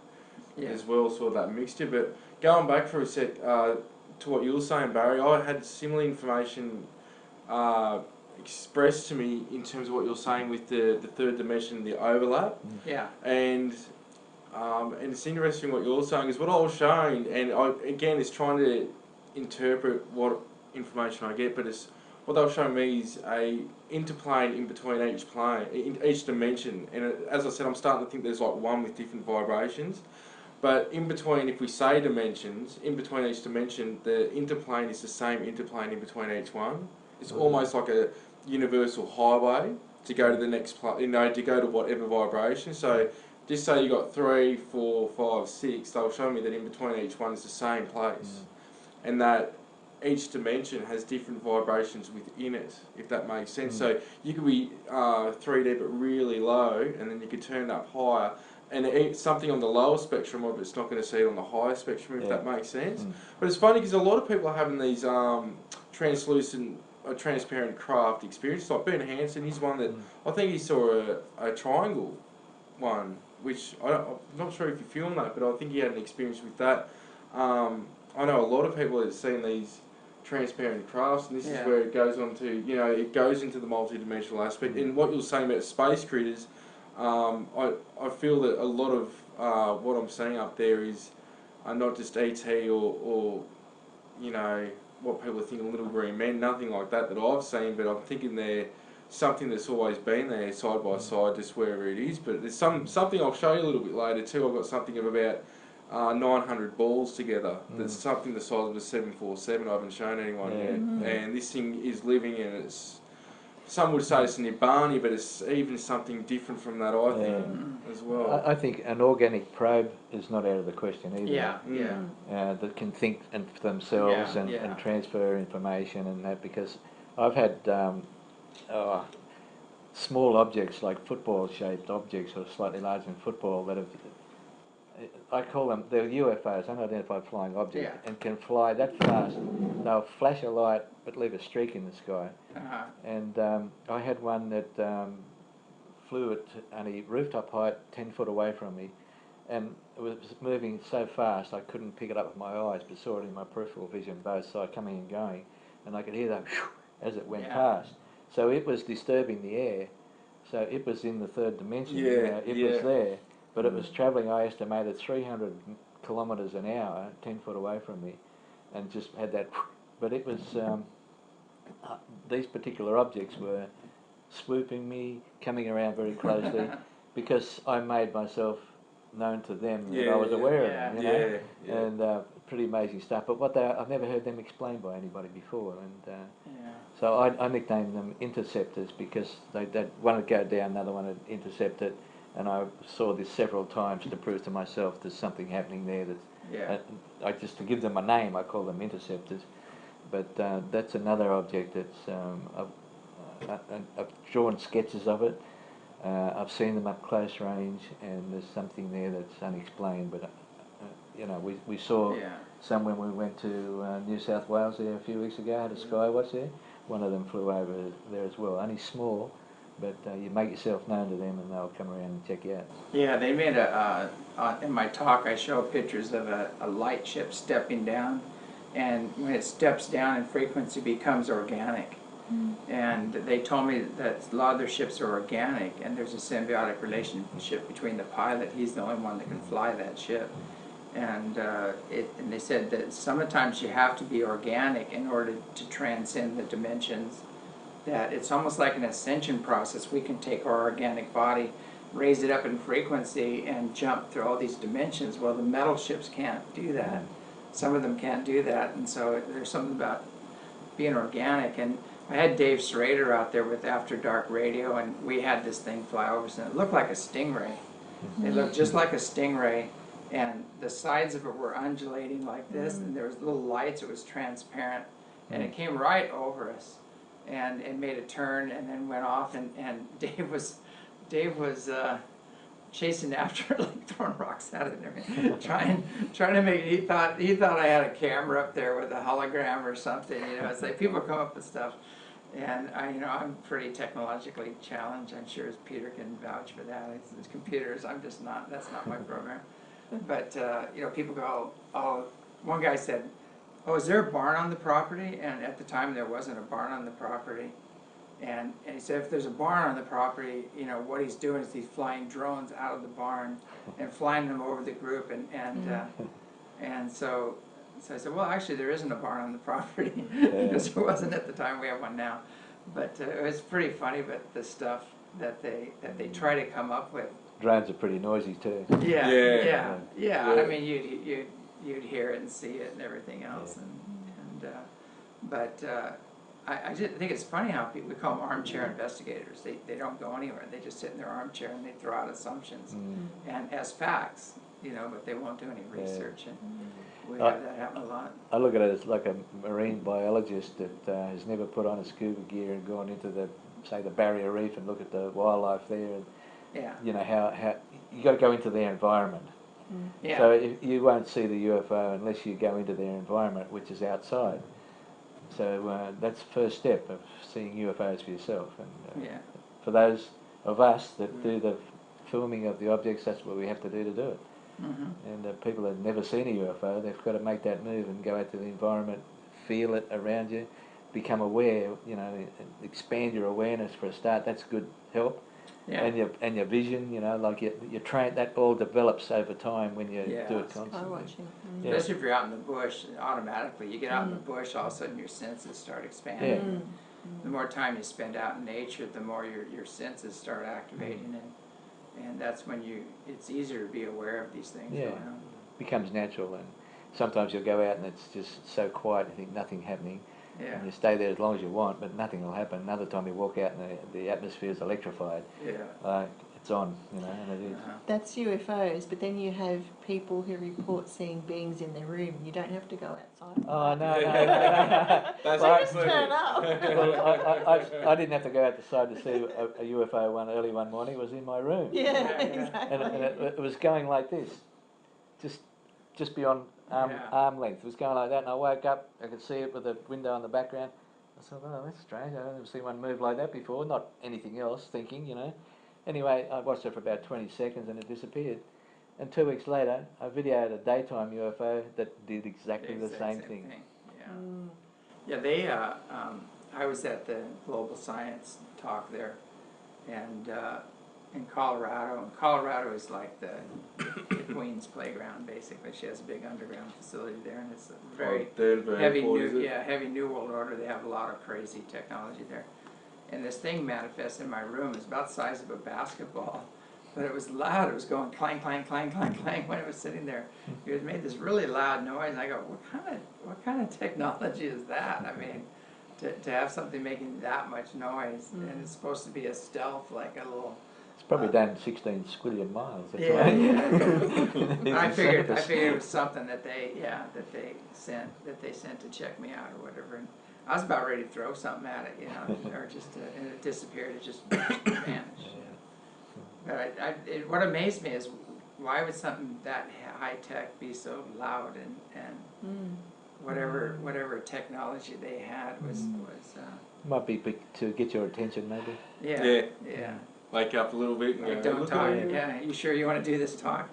as well. Sort of that mixture. But going back for a sec to what you were saying, Barry, I had similar information expressed to me in terms of what you're saying with the third dimension, the overlap. Yeah. And it's interesting what you're saying is what I was showing, and again, it's trying to interpret what information I get, but it's what they were showing me is a interplane in between each plane, in each dimension, and as I said, I'm starting to think there's like one with different vibrations, but in between, if we say dimensions, in between each dimension, the interplane is the same interplane in between each one. It's almost like a universal highway to go to the next to go to whatever vibration. So just say you got 3, 4, 5, 6, they'll show me that in between each one is the same place, and that each dimension has different vibrations within it, if that makes sense. So you could be 3D but really low, and then you could turn it up higher, and something on the lower spectrum of it's not going to see it on the higher spectrum, if that makes sense. But it's funny because a lot of people are having these translucent, transparent craft experiences. Like Ben Hansen, he's one that I think he saw a triangle one, which I'm not sure if you filmed that, but I think he had an experience with that. I know a lot of people have seen these transparent crafts, and this is where it goes on to, it goes into the multi-dimensional aspect. And what you're saying about space critters, I feel that a lot of what I'm seeing up there is not just ET or what people think of little green men, nothing like that I've seen, but I'm thinking they're something that's always been there side by side, just wherever it is. But there's something I'll show you a little bit later too. I've got something of about 900 balls together. That's something the size of a 747. I haven't shown anyone yet. And this thing is living, and it's, some would say it's Nibbani, but it's even something different from that, I think, as well. I think an organic probe is not out of the question either. That can think for themselves and transfer information and that, because I've had small objects like football-shaped objects or slightly larger than football that have, I call them, they're UFOs, unidentified flying objects, and can fly that fast. They'll flash a light but leave a streak in the sky. And I had one that flew at only rooftop height 10 foot away from me, and it was moving so fast I couldn't pick it up with my eyes, but saw it in my peripheral vision, both sides coming and going, and I could hear that as it went past. So it was disturbing the air. So it was in the third dimension. It was there. But it was travelling, I estimated, 300 kilometres an hour, 10 foot away from me, and just had that. But it was, these particular objects were swooping me, coming around very closely, because I made myself known to them that I was aware of them, and pretty amazing stuff. But I've never heard them explained by anybody before, and so I nicknamed them interceptors because one would go down, another one would intercept it. And I saw this several times to prove to myself there's something happening there. To give them a name, I call them interceptors. But that's another object that's I've drawn sketches of it. I've seen them up close range, and there's something there that's unexplained. But we saw some when we went to New South Wales there a few weeks ago. Had a skywatch there. One of them flew over there as well. Only small. But you make yourself known to them and they'll come around and check you out. Yeah, they made in my talk I show pictures of a light ship stepping down, and when it steps down in frequency becomes organic. And they told me that a lot of their ships are organic, and there's a symbiotic relationship between the pilot, he's the only one that can fly that ship. And they said that sometimes you have to be organic in order to transcend the dimensions. That it's almost like an ascension process. We can take our organic body, raise it up in frequency, and jump through all these dimensions. Well, the metal ships can't do that. Some of them can't do that, and so there's something about being organic. And I had Dave Schrader out there with After Dark Radio, and we had this thing fly over us, and it looked like a stingray. It looked just like a stingray, and the sides of it were undulating like this, and there was little lights. It was transparent, and it came right over us. And made a turn and then went off, and Dave was chasing after it, like throwing rocks at it and everything, trying to make it. He thought I had a camera up there with a hologram or something. You know, it's like people come up with stuff, and I'm pretty technologically challenged. I'm sure as Peter can vouch for that. It's computers. I'm just not. That's not my program. But people go, oh, one guy said, oh, is there a barn on the property? And at the time there wasn't a barn on the property. And he said if there's a barn on the property, what he's doing is he's flying drones out of the barn and flying them over the group. And so I said, well, actually there isn't a barn on the property because there wasn't at the time. We have one now. But it was pretty funny, but the stuff that they try to come up with. Drones are pretty noisy too. Yeah. I mean, you'd hear it and see it and everything else, but I just think it's funny how we call them armchair investigators. They don't go anywhere. They just sit in their armchair and they throw out assumptions and as facts, but they won't do any research. And we have that happen a lot. I look at it as like a marine biologist that has never put on a scuba gear and gone into the barrier reef and look at the wildlife there. And, how you got to go into their environment. Yeah. So you won't see the UFO unless you go into their environment, which is outside. So that's the first step of seeing UFOs for yourself. And for those of us that do the filming of the objects, that's what we have to do it. And people that have never seen a UFO, they've got to make that move and go out to the environment, feel it around you, become aware, expand your awareness for a start. That's good help. Yeah. And your vision, like you train, that all develops over time when you do it constantly. Especially if you're out in the bush, automatically you get out in the bush, all of a sudden your senses start expanding. The more time you spend out in nature, the more your senses start activating, and that's when it's easier to be aware of these things going on. Becomes natural, and sometimes you'll go out and it's just so quiet, you think nothing happening. Yeah. And you stay there as long as you want, but nothing will happen. Another time you walk out and the atmosphere is electrified. It's on, and it is. That's UFOs, but then you have people who report seeing beings in their room. You don't have to go outside. Oh, no. That's just turn up. Well, I didn't have to go outside to see a UFO early one morning. It was in my room. Yeah, exactly. And it was going like this, just beyond arm length. It was going like that, and I woke up, I could see it with the window in the background. I thought, oh, that's strange, I've never seen one move like that before, not anything else, thinking, Anyway, I watched it for about 20 seconds and it disappeared. And 2 weeks later, I videoed a daytime UFO that did exactly the same thing. I was at the Global Science talk there, and in Colorado. And Colorado is like the Queen's playground, basically. She has a big underground facility there, and it's a very heavy New World Order. They have a lot of crazy technology there. And this thing manifested in my room. It's about the size of a basketball, but it was loud. It was going clang, clang, clang, clang, clang when it was sitting there. It made this really loud noise. And I go, what kind of technology is that? I mean, to have something making that much noise, and it's supposed to be a stealth, like a little. It's probably done 16 squillion miles. I figured it was something that they sent to check me out or whatever. And I was about ready to throw something at it, or just and it disappeared. It just vanished. But what amazed me is why would something that high tech be so loud and whatever technology they had was might be to get your attention, maybe. Yeah. Wake up a little bit and like, go, don't talk. Yeah, you sure you want to do this talk?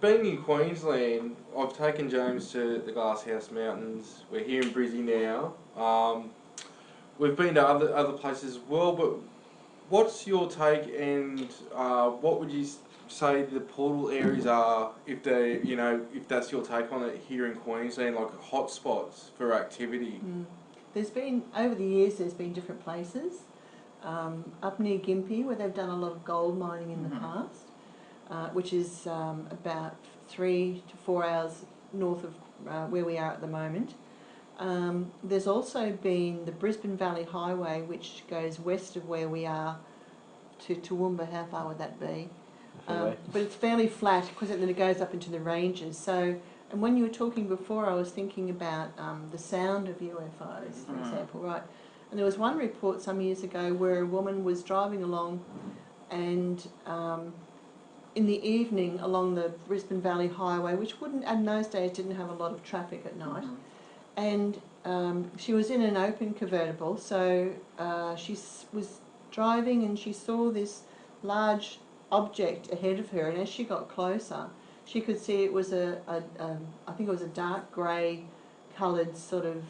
Being in Queensland, I've taken James to the Glasshouse Mountains. We're here in Brizzy now. We've been to other places as well, but what's your take, and what would you say the portal areas are, if they, if that's your take on it here in Queensland, like hotspots for activity? There's been, over the years, there's been different places. Up near Gympie, where they've done a lot of gold mining in the past, which is about 3 to 4 hours north of where we are at the moment. There's also been the Brisbane Valley Highway, which goes west of where we are to Toowoomba. How far would that be? But it's fairly flat because then it goes up into the ranges. So, and when you were talking before, I was thinking about the sound of UFOs, for example, right? And there was one report some years ago where a woman was driving along and in the evening along the Brisbane Valley Highway, which in those days didn't have a lot of traffic at night, and she was in an open convertible, so she was driving and she saw this large object ahead of her, and as she got closer she could see it was I think it was a dark grey coloured sort of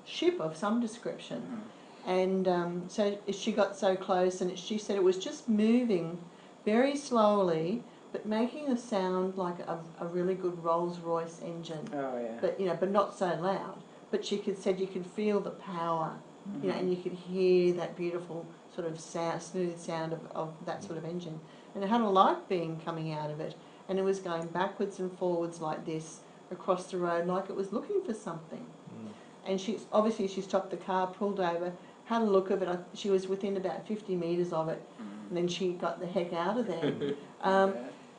ship of some description. And so she got so close, and she said it was just moving very slowly but making a sound like a really good Rolls-Royce engine. Oh, yeah. But but not so loud. But she said you could feel the power, and you could hear that beautiful sort of smooth sound of that sort of engine. And it had a light beam coming out of it, and it was going backwards and forwards like this across the road, like it was looking for something. And she stopped the car, pulled over, had a look of it. She was within about 50 metres of it, and then she got the heck out of there.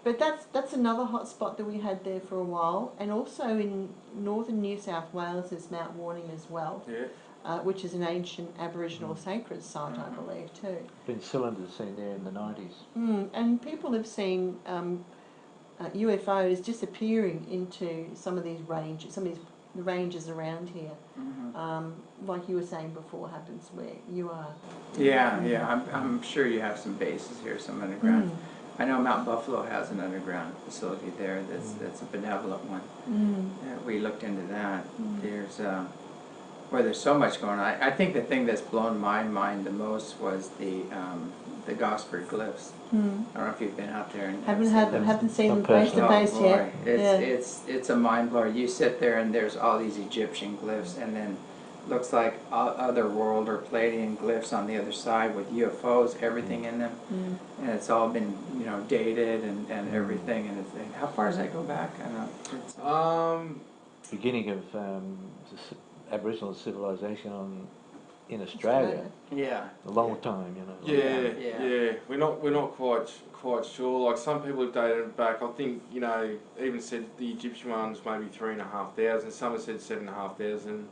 But that's another hot spot that we had there for a while. And also in northern New South Wales there's Mount Warning as well, which is an ancient Aboriginal sacred site, I believe, too. Been cylinders seen there in the 90s. And people have seen UFOs disappearing into some of these ranges around here. Like you were saying before, happens where you are. Yeah, I'm sure you have some bases here, some underground. I know Mount Buffalo has an underground facility there that's a benevolent one. We looked into that. There's so much going on. I think the thing that's blown my mind the most was the Gosford glyphs. I don't know if you've been out there and haven't seen them face to face yet. It's a mind blower. You sit there and there's all these Egyptian glyphs, and then looks like other world or Palladian glyphs on the other side with UFOs, everything in them, and it's all been dated and everything. And how far does that go back? I don't know. Beginning of Aboriginal civilization in Australia. Yeah. A long time, Yeah. We're not quite sure. Like some people have dated it back. I think even said the Egyptian ones maybe 3,500. Some have said 7,500.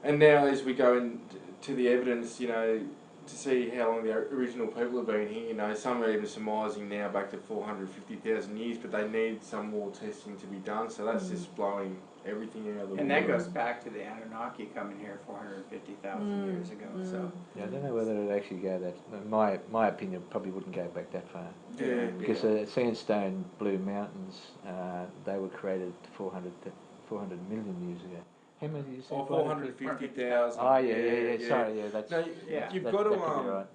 And now as we go into the evidence, to see how long the original people have been here, some are even surmising now back to 450,000 years, but they need some more testing to be done. So that's just blowing everything out of the water. And that goes back to the Anunnaki coming here 450,000 years ago. So I don't know whether it'd actually go that. My opinion probably wouldn't go back that far. Yeah. Because sandstone blue mountains, they were created 400 million years ago. How many did you say? 450,000. Oh yeah. Sorry, that's. No, you've got to right.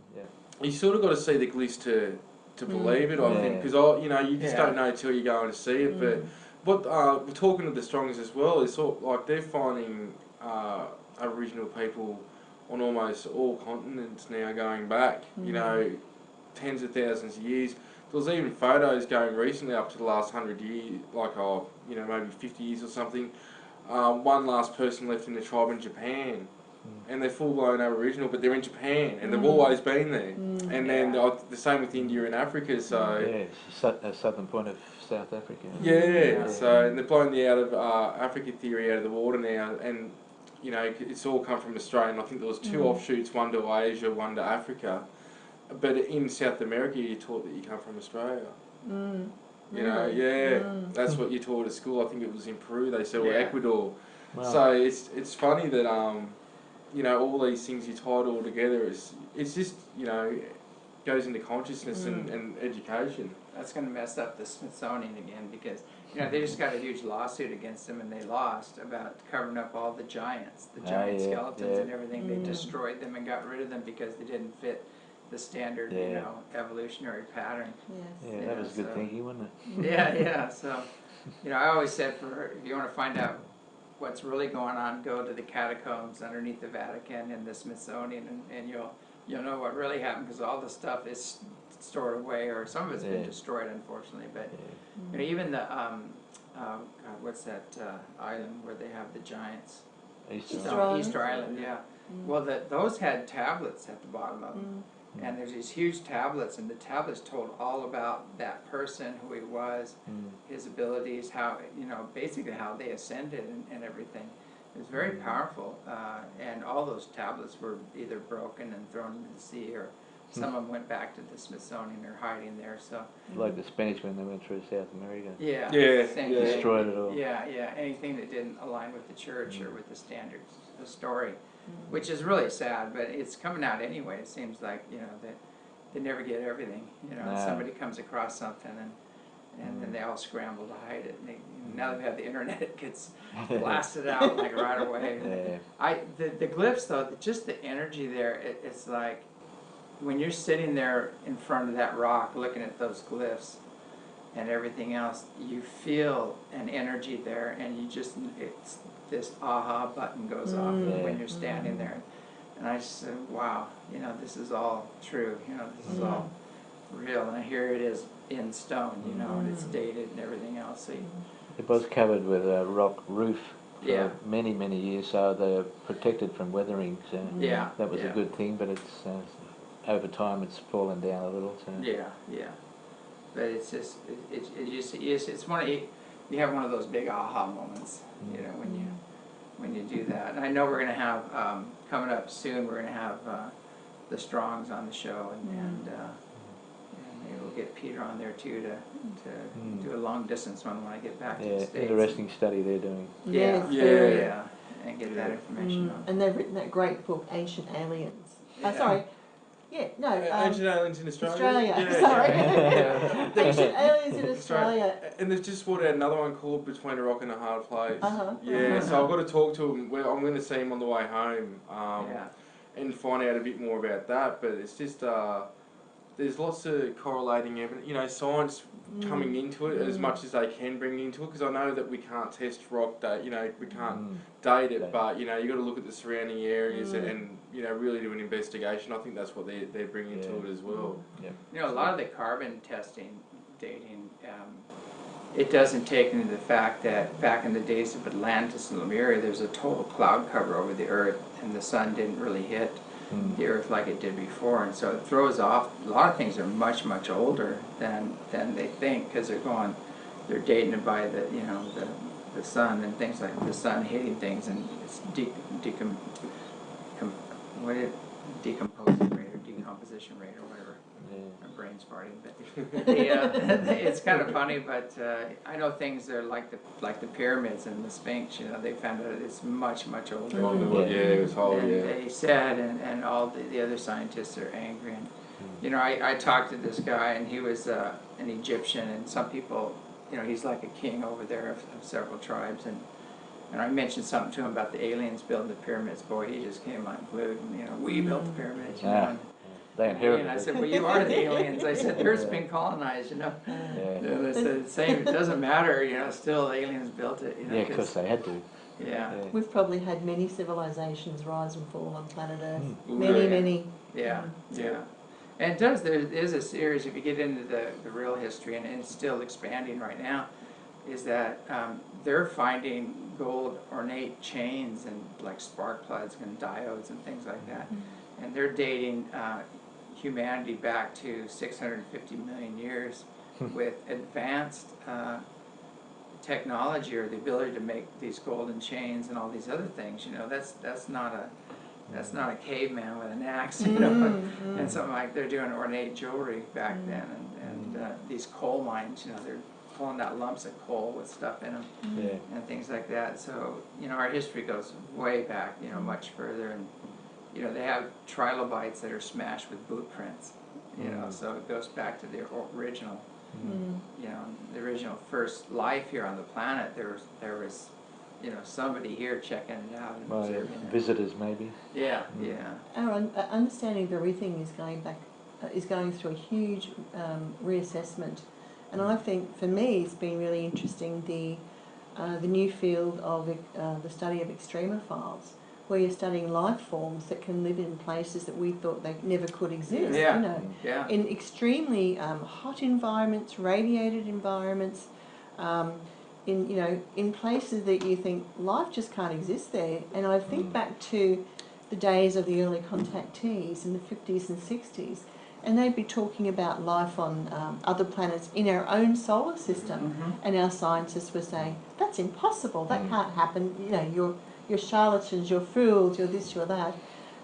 You sort of got to see the glyphs to believe it. I think because you just don't know till you go and see it. But what we're talking to the Strongs as well is sort of like they're finding Aboriginal people on almost all continents now going back. Tens of thousands of years. There was even photos going recently up to the last 100 years, like maybe 50 years or something. One last person left in the tribe in Japan, and they're full-blown Aboriginal, but they're in Japan, and they've always been there. And then the same with India and Africa. So it's a southern point of South Africa. So and they're blowing the out of Africa theory out of the water now, and it's all come from Australia. And I think there was two offshoots, one to Asia, one to Africa. But in South America, you're taught that you come from Australia. That's what you're taught at school. I think it was in Peru, they said, or Ecuador. Wow. So it's funny that all these things you tie it all together. It's just goes into consciousness and education. That's going to mess up the Smithsonian again because they just got a huge lawsuit against them, and they lost about covering up all the giants, the giant skeletons and everything. They destroyed them and got rid of them because they didn't fit the standard, evolutionary pattern. Yes. That was good thinking, wasn't it? Yeah. So, I always said if you want to find out what's really going on, go to the catacombs underneath the Vatican and the Smithsonian, and you'll know what really happened, because all the stuff is stored away, or some of it's been destroyed, unfortunately. But even the what's that island where they have the giants? Easter Island. Yeah. Well, those had tablets at the bottom of them. And there's these huge tablets, and the tablets told all about that person, who he was, his abilities, how, basically how they ascended and everything. It was very powerful, and all those tablets were either broken and thrown into the sea, or some of them went back to the Smithsonian. They're hiding there. So Like the Spanish when they went through South America. yeah, Yeah, same yeah. thing. Destroyed it all. Yeah, yeah. Anything that didn't align with the church or with the standards, the story, which is really sad. But it's coming out anyway. It seems like, you know, that they never get everything. You know, No. somebody comes across something and then they all scramble to hide it. And now that we have the internet, it gets blasted out like right away. Yeah. The glyphs though, just the energy there, it's like when you're sitting there in front of that rock looking at those glyphs and everything else, you feel an energy there, and you just, it's this aha button goes off when you're standing there. And I just said, wow, you know, this is all true, you know, this is all real, and here it is in stone, you know, and it's dated and everything else. So It was covered with a rock roof for Yeah. many, many years, so they're protected from weathering. So yeah, that was yeah. a good thing, but it's over time it's fallen down a little. So Yeah, yeah. But it's just, it's one of, you have one of those big aha moments, you know, when you do that. And I know we're going to have, coming up soon, we're going to have the Strongs on the show, and maybe we'll get Peter on there too to do a long distance one when I get back to the yeah, States. interesting study they're doing. Yeah, Yes, very. yeah, and get that information on. And they've written that great book, Ancient Aliens. Yeah. Sorry. Yeah, no. Ancient aliens in Australia. Australia, Yeah, sorry. yeah. Ancient Aliens in Australia. And they've just brought out another one called Between a Rock and a Hard Place. Uh-huh. So I've got to talk to him. I'm going to see him on the way home Yeah. and find out a bit more about that. But it's just there's lots of correlating evidence. You know, science coming into it as much as they can bring into it. Because I know that we can't test rock. You know, we can't date it. But you know, you got to look at the surrounding areas and you know, really do an investigation. I think that's what they're bringing to it as well. Yep. You know, a lot of the carbon testing, dating, it doesn't take into the fact that back in the days of Atlantis and Lemuria, there's a total cloud cover over the Earth, and the sun didn't really hit the Earth like it did before, and so it throws off. A lot of things are much, much older than they think, because they're dating it by the, you know, the sun and things like the sun hitting things, and it's decomposing rate or decomposition rate or whatever. My brain's farting, but it's kind of funny. But I know things that are like the pyramids and the Sphinx. You know, they found out it's much older. It was whole. And they said, and all the other scientists are angry. And you know, I talked to this guy, and he was an Egyptian, and some people, you know, he's like a king over there of several tribes, and I mentioned something to him about the aliens building the pyramids. Boy, he just came unglued. And, you know, we built the pyramids. You know, they inherited and I it. said, well, you are the aliens. I said, the Earth's been colonized, you know. And I said, same, it doesn't matter, you know, still the aliens built it. You know, Yeah, because they had to. Yeah. We've probably had many civilizations rise and fall on planet Earth. Really? Many. Yeah, yeah. And it does, there is a series, if you get into the real history, and it's still expanding right now, is that they're finding gold ornate chains and like spark plugs and diodes and things like that. And they're dating humanity back to 650 million years with advanced technology, or the ability to make these golden chains and all these other things. You know, that's not a caveman with an axe, you know, and something like they're doing ornate jewelry back then, and these coal mines, you know, they're pulling out lumps of coal with stuff in them and things like that. So, you know, our history goes way back, you know, much further, and you know, they have trilobites that are smashed with boot prints, you know, so it goes back to the original, you know, the original first life here on the planet. There was, you know, somebody here checking it out and observing it. Visitors maybe. Yeah. Our understanding of everything is going through a huge reassessment, and I think for me it's been really interesting the new field of the study of extremophiles, where you're studying life forms that can live in places that we thought they never could exist. Yeah. You know, in extremely hot environments, radiated environments. In places that you think life just can't exist there. And I think back to the days of the early contactees in the 50s and 60s, and they'd be talking about life on other planets in our own solar system, and our scientists were saying, that's impossible, that can't happen, you know, you're charlatans, you're fools, you're this, you're that.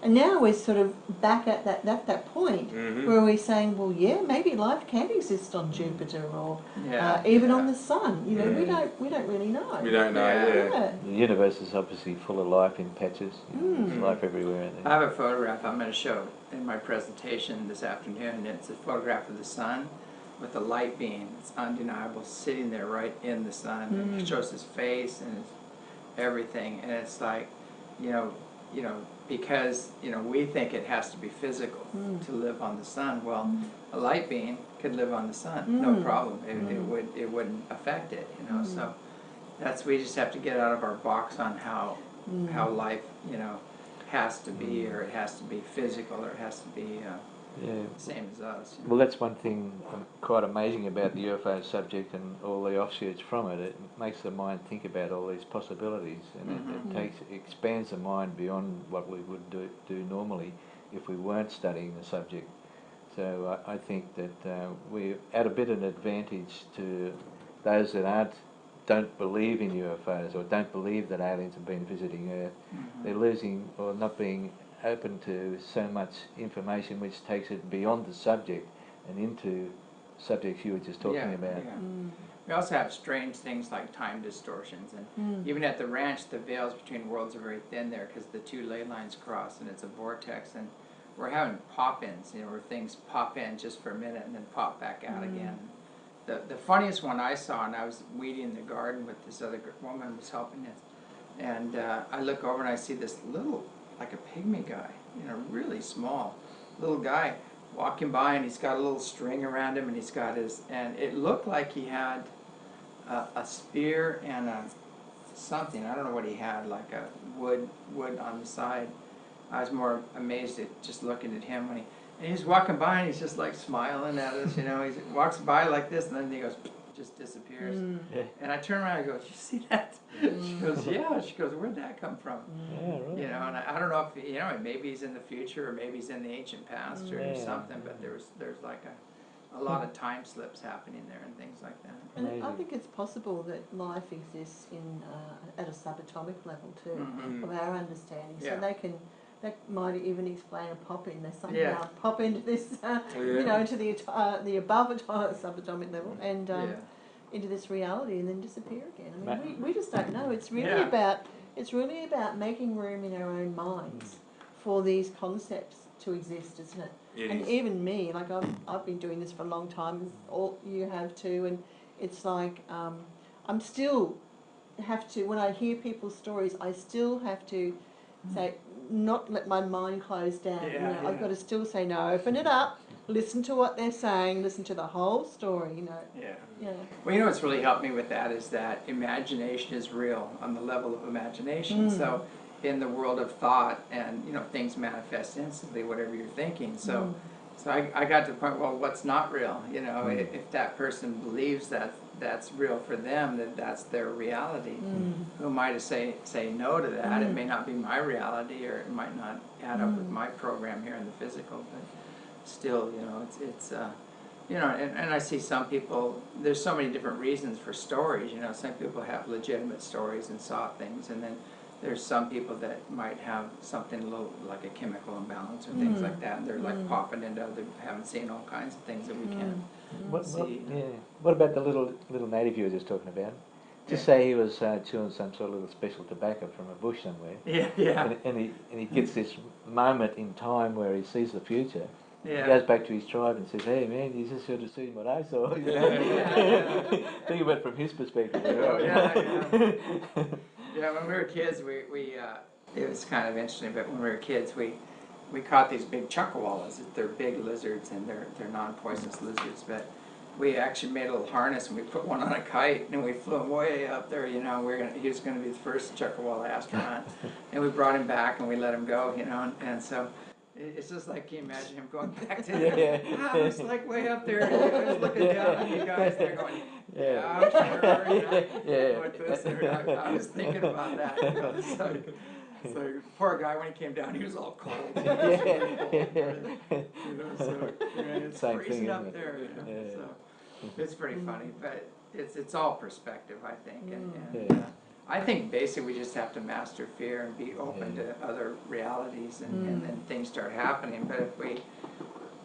And now we're sort of back at that point where we're saying, well, yeah, maybe life can exist on Jupiter or even on the Sun. You know, we don't really know. We don't know. Yeah. The universe is obviously full of life in patches. There's life everywhere. I have a photograph I'm going to show in my presentation this afternoon. It's a photograph of the Sun with a light beam. It's undeniable, sitting there right in the Sun. And it shows his face and his everything, and it's like, you know, because we think it has to be physical to live on the Sun. Well, a light beam could live on the Sun, no problem. It wouldn't affect it, So we just have to get out of our box on how life, has to be, or it has to be physical, or it has to be same as us. Well, that's one thing quite amazing about the UFO subject and all the offshoots from it. It makes the mind think about all these possibilities, and it expands the mind beyond what we would do normally if we weren't studying the subject. So I think that we're at a bit of an advantage to those that don't believe in UFOs or don't believe that aliens have been visiting Earth. They're losing or not being open to so much information which takes it beyond the subject and into subjects you were just talking about. We also have strange things like time distortions, and even at the ranch, the veils between worlds are very thin there because the two ley lines cross, and it's a vortex, and we're having pop-ins, where things pop in just for a minute and then pop back out again. The funniest one I saw, and I was weeding the garden with this other woman who was helping us, and I look over and I see this little, like a pygmy guy, really small little guy walking by, and he's got a little string around him, and he's got and it looked like he had a spear and something, I don't know what he had, like a wood on the side. I was more amazed at just looking at him when and he's walking by, and he's just like smiling at us, he walks by like this, and then he goes, just disappears. And I turn around and I go, did you see that? She goes, yeah. She goes, where'd that come from? Right. And I don't know if, maybe he's in the future, or maybe he's in the ancient past or something, but there's like a lot of time slips happening there and things like that. And I think it's possible that life exists at a subatomic level too, of our understanding. So that might even explain a pop-in. They somehow pop into this, into the above subatomic level and into this reality, and then disappear again. I mean, we just don't know. It's really about making room in our own minds for these concepts to exist, isn't it? And even me, like I've been doing this for a long time. All you have too, and it's like I'm still have to, when I hear people's stories, I still have to say, not let my mind close down. I've got to still say, no, open it up, listen to what they're saying, listen to the whole story, Well, what's really helped me with that is that imagination is real on the level of imagination. So in the world of thought, and things manifest instantly, whatever you're thinking. So I got to the point, well, what's not real? If that person believes that's real for them, that's their reality. Who am I to say no to that? It may not be my reality, or it might not add up with my program here in the physical, but still, it's and I see some people, there's so many different reasons for stories. Some people have legitimate stories and saw things, and then there's some people that might have something a little like a chemical imbalance or things like that, and they're like popping into haven't seen all kinds of things that we can't see. What about the little native you were just talking about? Just say he was chewing some sort of little special tobacco from a bush somewhere. And he gets this moment in time where he sees the future. He goes back to his tribe and says, "Hey man, you just should have seen what I saw." Think about it from his perspective. When we were kids, we it was kind of interesting, but when we were kids, we caught these big chuckawallas. They're big lizards, and they're non-poisonous lizards, but we actually made a little harness, and we put one on a kite, and we flew him way up there. He was going to be the first chuckawalla astronaut, and we brought him back, and we let him go. And so it's just like, can you imagine him going back to I was like way up there, and I was looking down on you guys there going, I'm sure, I was thinking about that. So poor guy, when he came down, he was all cold. It's freezing up there. So it's pretty funny, but it's all perspective, I think. And I think basically we just have to master fear and be open to other realities, and then things start happening. But if we,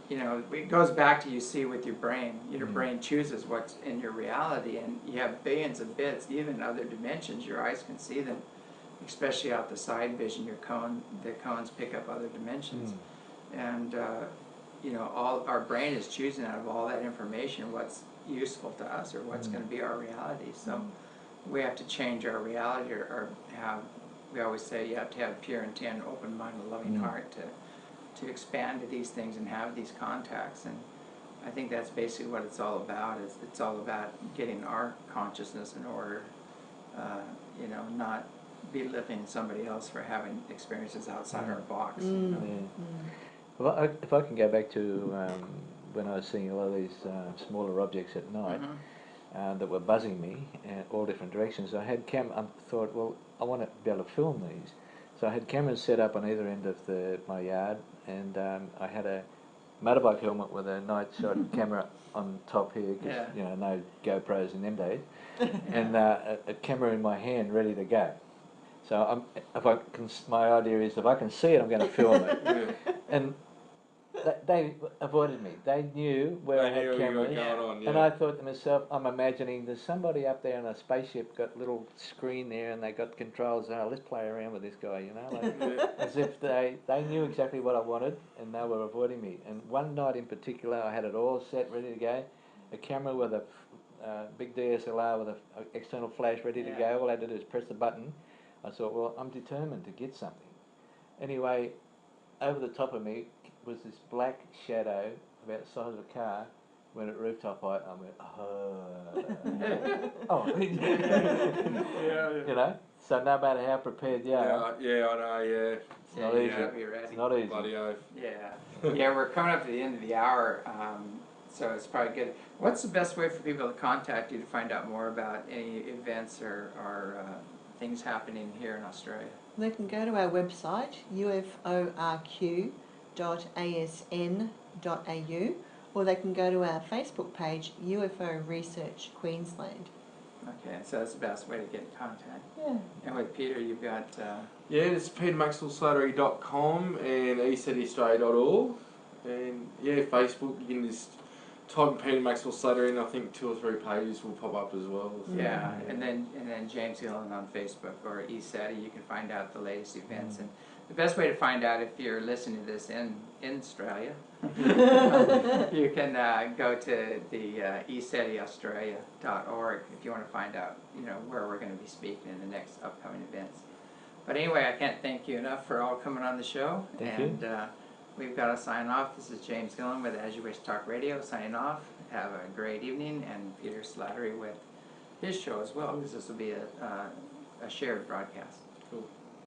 you know, it goes back to, you see with your brain. Your brain chooses what's in your reality, and you have billions of bits, even in other dimensions. Your eyes can see them, especially out the side vision. The cones pick up other dimensions, and you know, our brain is choosing out of all that information what's useful to us or what's going to be our reality. So we have to change our reality, or have. We always say you have to have pure intent, open mind, and loving heart to expand to these things and have these contacts. And I think that's basically what it's all about. It's all about getting our consciousness in order. You know, not belittling somebody else for having experiences outside our box. You know? Well, if I can go back to when I was seeing a lot of these smaller objects at night that were buzzing me in all different directions, I thought, well, I want to be able to film these. So I had cameras set up on either end of my yard, and I had a motorbike helmet with a night shot camera on top here, because you know, no GoPros in them days, and a camera in my hand ready to go. So my idea is, if I can see it, I'm going to film it. And they avoided me. They knew where I had cameras, and I thought to myself, I'm imagining there's somebody up there in a spaceship, got a little screen there, and they got controls. Oh, let's play around with this guy, you know, like, as if they knew exactly what I wanted, and they were avoiding me. And one night in particular, I had it all set, ready to go, a camera with a big DSLR with an external flash ready to go. All I had to do is press the button. I thought, well, I'm determined to get something. Anyway, over the top of me was this black shadow about the size of a car. When at rooftop height, I went, oh. You know, so no matter how prepared you are. Yeah, I know, It's not easy. It's not easy. Bloody oath. Yeah, we're coming up to the end of the hour, so it's probably good. What's the best way for people to contact you to find out more about any events or things happening here in Australia? They can go to our website, uforq.asn.au, or they can go to our Facebook page, UFO Research Queensland. Okay, so that's the best way to get in contact. Yeah. And with Peter, you've got... Yeah, it's petermaxwellslattery.com and ecetiaustralia.org. And yeah, Facebook, you can just type in Peter Maxwell Slattery, and I think 2 or 3 pages will pop up as well. So. Yeah, and then James Gilliland on Facebook or Eceti. You can find out the latest events. And the best way to find out, if you're listening to this in Australia, you can go to the ecetiaustralia.org if you want to find out, you know, where we're going to be speaking in the next upcoming events. But anyway, I can't thank you enough for all coming on the show. Thank you. We've got to sign off. This is James Gilliland with As You Wish Talk Radio signing off. Have a great evening, and Peter Slattery with his show as well, because this will be a shared broadcast.